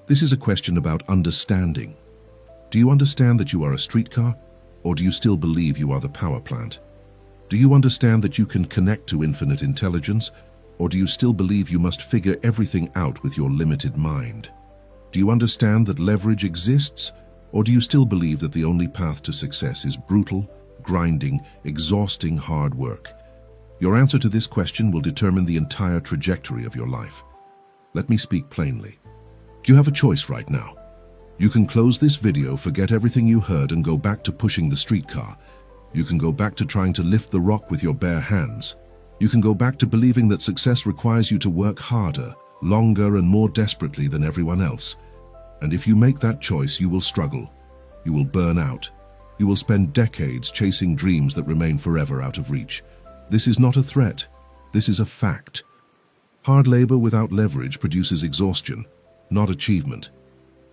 This is a question about understanding. Do you understand that you are a streetcar, or do you still believe you are the power plant? Do you understand that you can connect to infinite intelligence, or do you still believe you must figure everything out with your limited mind? Do you understand that leverage exists, or do you still believe that the only path to success is brutal, grinding, exhausting hard work? Your answer to this question will determine the entire trajectory of your life. Let me speak plainly. You have a choice right now. You can close this video, forget everything you heard, and go back to pushing the streetcar. You can go back to trying to lift the rock with your bare hands. You can go back to believing that success requires you to work harder, longer, and more desperately than everyone else. And if you make that choice, you will struggle. You will burn out. You will spend decades chasing dreams that remain forever out of reach. This is not a threat. This is a fact. Hard labor without leverage produces exhaustion, not achievement.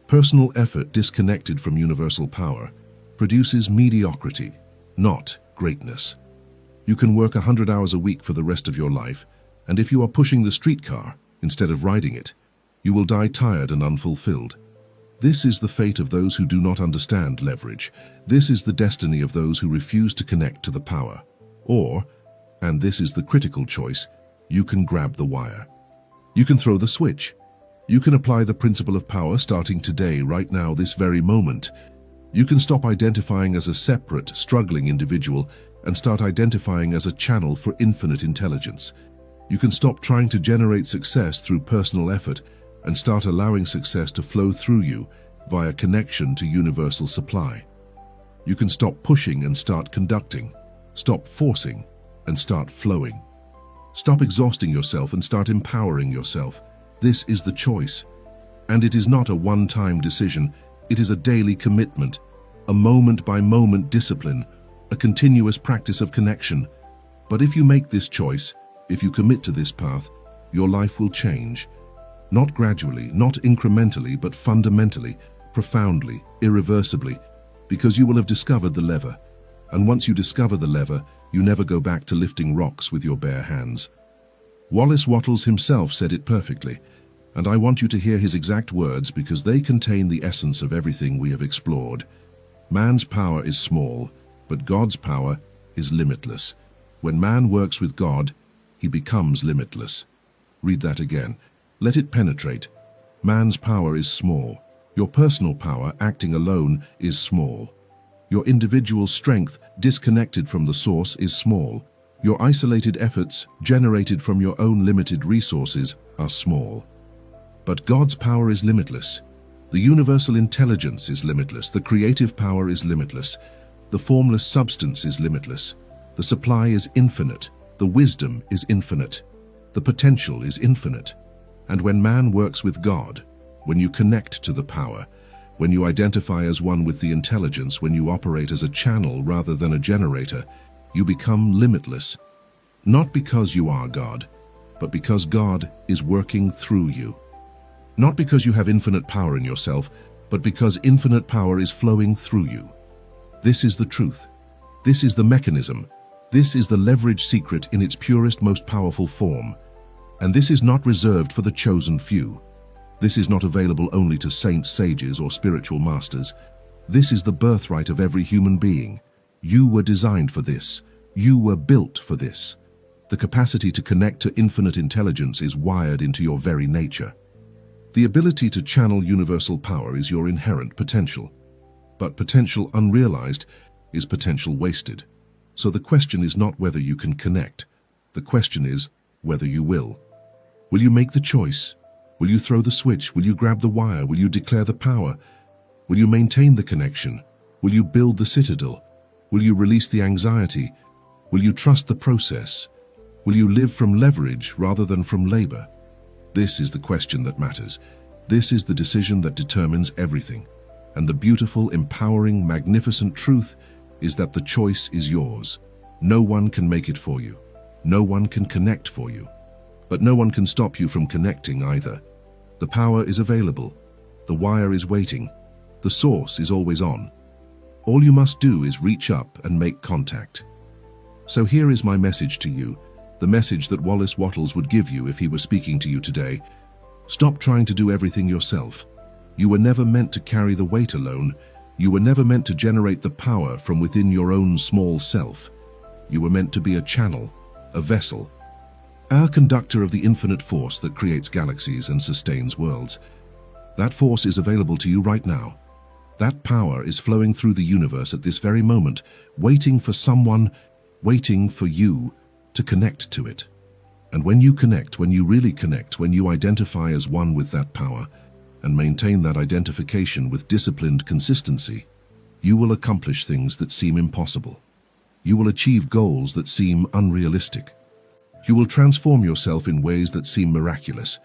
Personal effort disconnected from universal power produces mediocrity, not greatness. You can work 100 hours a week for the rest of your life, and if you are pushing the streetcar instead of riding it, you will die tired and unfulfilled. This is the fate of those who do not understand leverage. This is the destiny of those who refuse to connect to the power. Or, and this is the critical choice, you can grab the wire. You can throw the switch. You can apply the principle of power starting today, right now, this very moment. You can stop identifying as a separate, struggling individual and start identifying as a channel for infinite intelligence. You can stop trying to generate success through personal effort and start allowing success to flow through you via connection to universal supply. You can stop pushing and start conducting, stop forcing and start flowing. Stop exhausting yourself and start empowering yourself. This is the choice. And it is not a one-time decision. It is a daily commitment, a moment-by-moment discipline, a continuous practice of connection. But if you make this choice, if you commit to this path, your life will change. Not gradually, not incrementally, but fundamentally, profoundly, irreversibly, because you will have discovered the lever. And once you discover the lever, you never go back to lifting rocks with your bare hands. Wattles himself said it perfectly, and I want you to hear his exact words because they contain the essence of everything we have explored. Man's power is small, but God's power is limitless. When man works with God, he becomes limitless. Read that again. Let it penetrate. Man's power is small. Your personal power, acting alone, is small. Your individual strength, disconnected from the source, is small. Your isolated efforts, generated from your own limited resources, are small. But God's power is limitless. The universal intelligence is limitless. The creative power is limitless. The formless substance is limitless. The supply is infinite. The wisdom is infinite. The potential is infinite. And when man works with God, when you connect to the power, when you identify as one with the intelligence, when you operate as a channel rather than a generator, you become limitless. Not because you are God, but because God is working through you. Not because you have infinite power in yourself, but because infinite power is flowing through you. This is the truth. This is the mechanism. This is the leverage secret in its purest, most powerful form. And this is not reserved for the chosen few. This is not available only to saints, sages, or spiritual masters. This is the birthright of every human being. You were designed for this. You were built for this. The capacity to connect to infinite intelligence is wired into your very nature. The ability to channel universal power is your inherent potential. But potential unrealized is potential wasted. So the question is not whether you can connect. The question is whether you will. Will you make the choice? Will you throw the switch? Will you grab the wire? Will you declare the power? Will you maintain the connection? Will you build the citadel? Will you release the anxiety? Will you trust the process? Will you live from leverage rather than from labor? This is the question that matters. This is the decision that determines everything. And the beautiful, empowering, magnificent truth is that the choice is yours. No one can make it for you. No one can connect for you. But no one can stop you from connecting either. The power is available. The wire is waiting. The source is always on. All you must do is reach up and make contact. So here is my message to you, the message that Wattles would give you if he were speaking to you today. Stop trying to do everything yourself. You were never meant to carry the weight alone. You were never meant to generate the power from within your own small self. You were meant to be a channel, a vessel, a conductor of the infinite force that creates galaxies and sustains worlds. That force is available to you right now. That power is flowing through the universe at this very moment, waiting for someone, waiting for you to connect to it. And when you connect, when you really connect, when you identify as one with that power, and maintain that identification with disciplined consistency, you will accomplish things that seem impossible. You will achieve goals that seem unrealistic. You will transform yourself in ways that seem miraculous,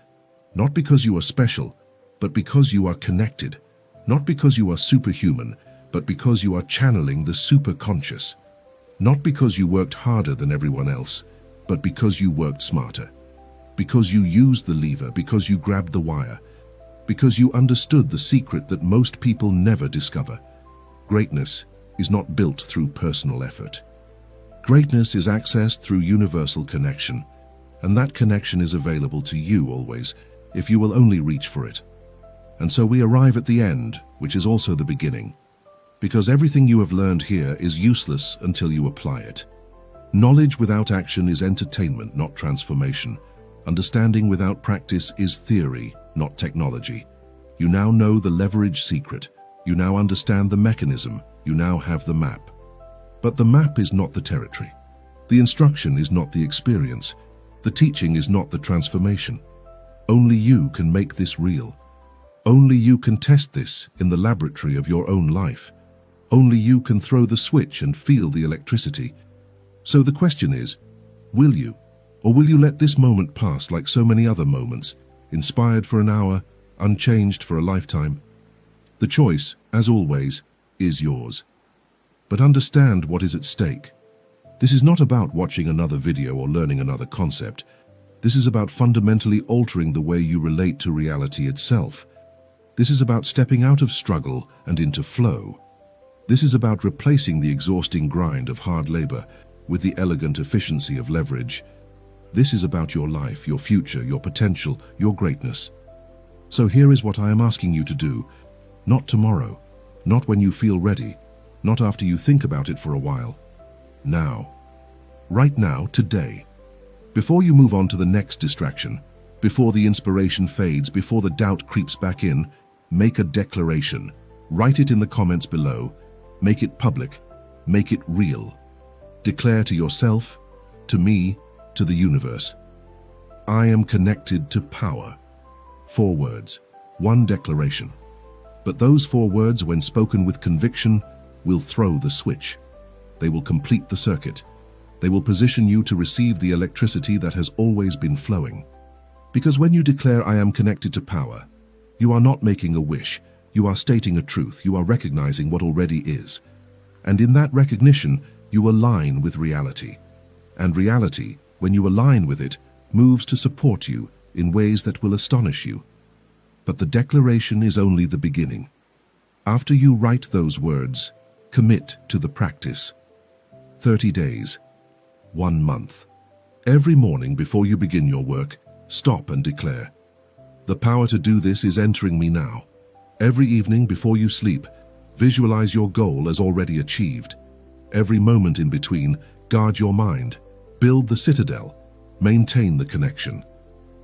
not because you are special, but because you are connected, not because you are superhuman, but because you are channeling the superconscious, not because you worked harder than everyone else, but because you worked smarter, because you used the lever, because you grabbed the wire, because you understood the secret that most people never discover. Greatness is not built through personal effort. Greatness is accessed through universal connection, and that connection is available to you always, if you will only reach for it. And so we arrive at the end, which is also the beginning, because everything you have learned here is useless until you apply it. Knowledge without action is entertainment, not transformation. Understanding without practice is theory, not technology. You now know the leverage secret. You now understand the mechanism. You now have the map. But the map is not the territory. The instruction is not the experience. The teaching is not the transformation. Only you can make this real. Only you can test this in the laboratory of your own life. Only you can throw the switch and feel the electricity. So the question is, will you? Or will you let this moment pass like so many other moments, inspired for an hour, unchanged for a lifetime? The choice, as always, is yours. But understand what is at stake. This is not about watching another video or learning another concept. This is about fundamentally altering the way you relate to reality itself. This is about stepping out of struggle and into flow. This is about replacing the exhausting grind of hard labor with the elegant efficiency of leverage. This is about your life, your future, your potential, your greatness. So here is what I am asking you to do. Not tomorrow, not when you feel ready, not after you think about it for a while. Now. Right now, today. Before you move on to the next distraction, before the inspiration fades, before the doubt creeps back in, make a declaration. Write it in the comments below. Make it public. Make it real. Declare to yourself, to me, to the universe. I am connected to power. 4 words, 1 declaration. But those 4 words, when spoken with conviction, will throw the switch. They will complete the circuit. They will position you to receive the electricity that has always been flowing. Because when you declare I am connected to power, you are not making a wish, you are stating a truth, you are recognizing what already is. And in that recognition, you align with reality. And reality, when you align with it, moves to support you in ways that will astonish you. But the declaration is only the beginning. After you write those words, commit to the practice. 30 days, 1 month. Every morning before you begin your work, stop and declare, the power to do this is entering me now. Every evening before you sleep, visualize your goal as already achieved. Every moment in between, guard your mind. Build the citadel. Maintain the connection.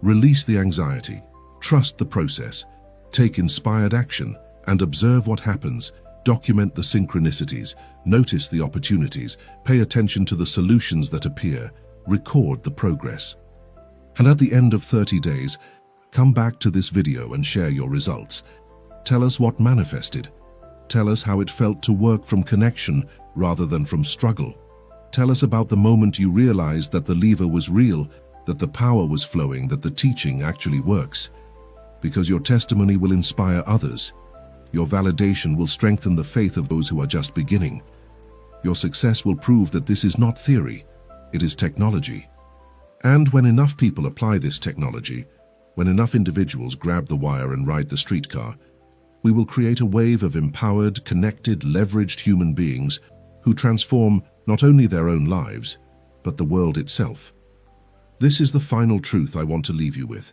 Release the anxiety. Trust the process. Take inspired action and observe what happens. Document the synchronicities. Notice the opportunities. Pay attention to the solutions that appear. Record the progress. And at the end of 30 days, come back to this video and share your results. Tell us what manifested. Tell us how it felt to work from connection rather than from struggle. Tell us about the moment you realized that the lever was real, that the power was flowing, that the teaching actually works. Because your testimony will inspire others. Your validation will strengthen the faith of those who are just beginning. Your success will prove that this is not theory, it is technology. And when enough people apply this technology, when enough individuals grab the wire and ride the streetcar, we will create a wave of empowered, connected, leveraged human beings who transform not only their own lives, but the world itself. This is the final truth I want to leave you with.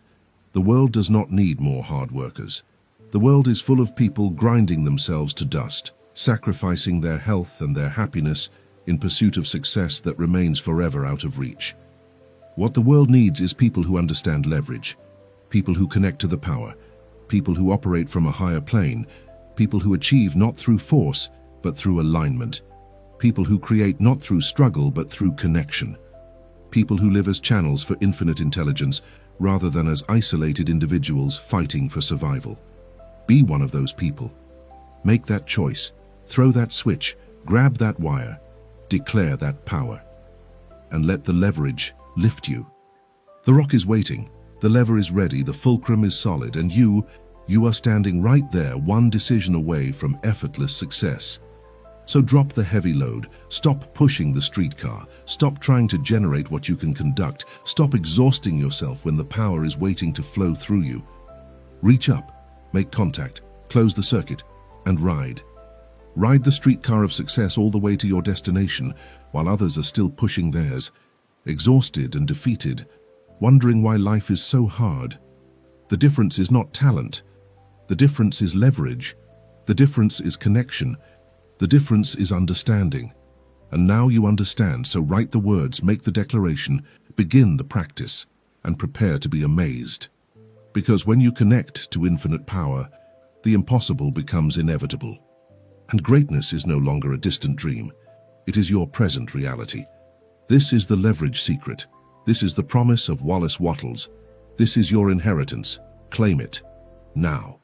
The world does not need more hard workers. The world is full of people grinding themselves to dust, sacrificing their health and their happiness in pursuit of success that remains forever out of reach. What the world needs is people who understand leverage, people who connect to the power, people who operate from a higher plane, people who achieve not through force, but through alignment, people who create not through struggle, but through connection, people who live as channels for infinite intelligence rather than as isolated individuals fighting for survival. Be one of those people. Make that choice, throw that switch, grab that wire, declare that power, and let the leverage lift you The rock is waiting, the lever is ready, the fulcrum is solid, and you are standing right there, one decision away from effortless success. So drop the heavy load, stop pushing the streetcar, stop trying to generate what you can conduct, stop exhausting yourself when the power is waiting to flow through you. Reach up, make contact, close the circuit, and ride. Ride the streetcar of success all the way to your destination, while others are still pushing theirs, exhausted and defeated, wondering why life is so hard. The difference is not talent. The difference is leverage. The difference is connection. The difference is understanding. And now you understand, so write the words, make the declaration, begin the practice, and prepare to be amazed. Because when you connect to infinite power, the impossible becomes inevitable. And greatness is no longer a distant dream. It is your present reality. This is the leverage secret. This is the promise of Wallace Wattles. This is your inheritance. Claim it now.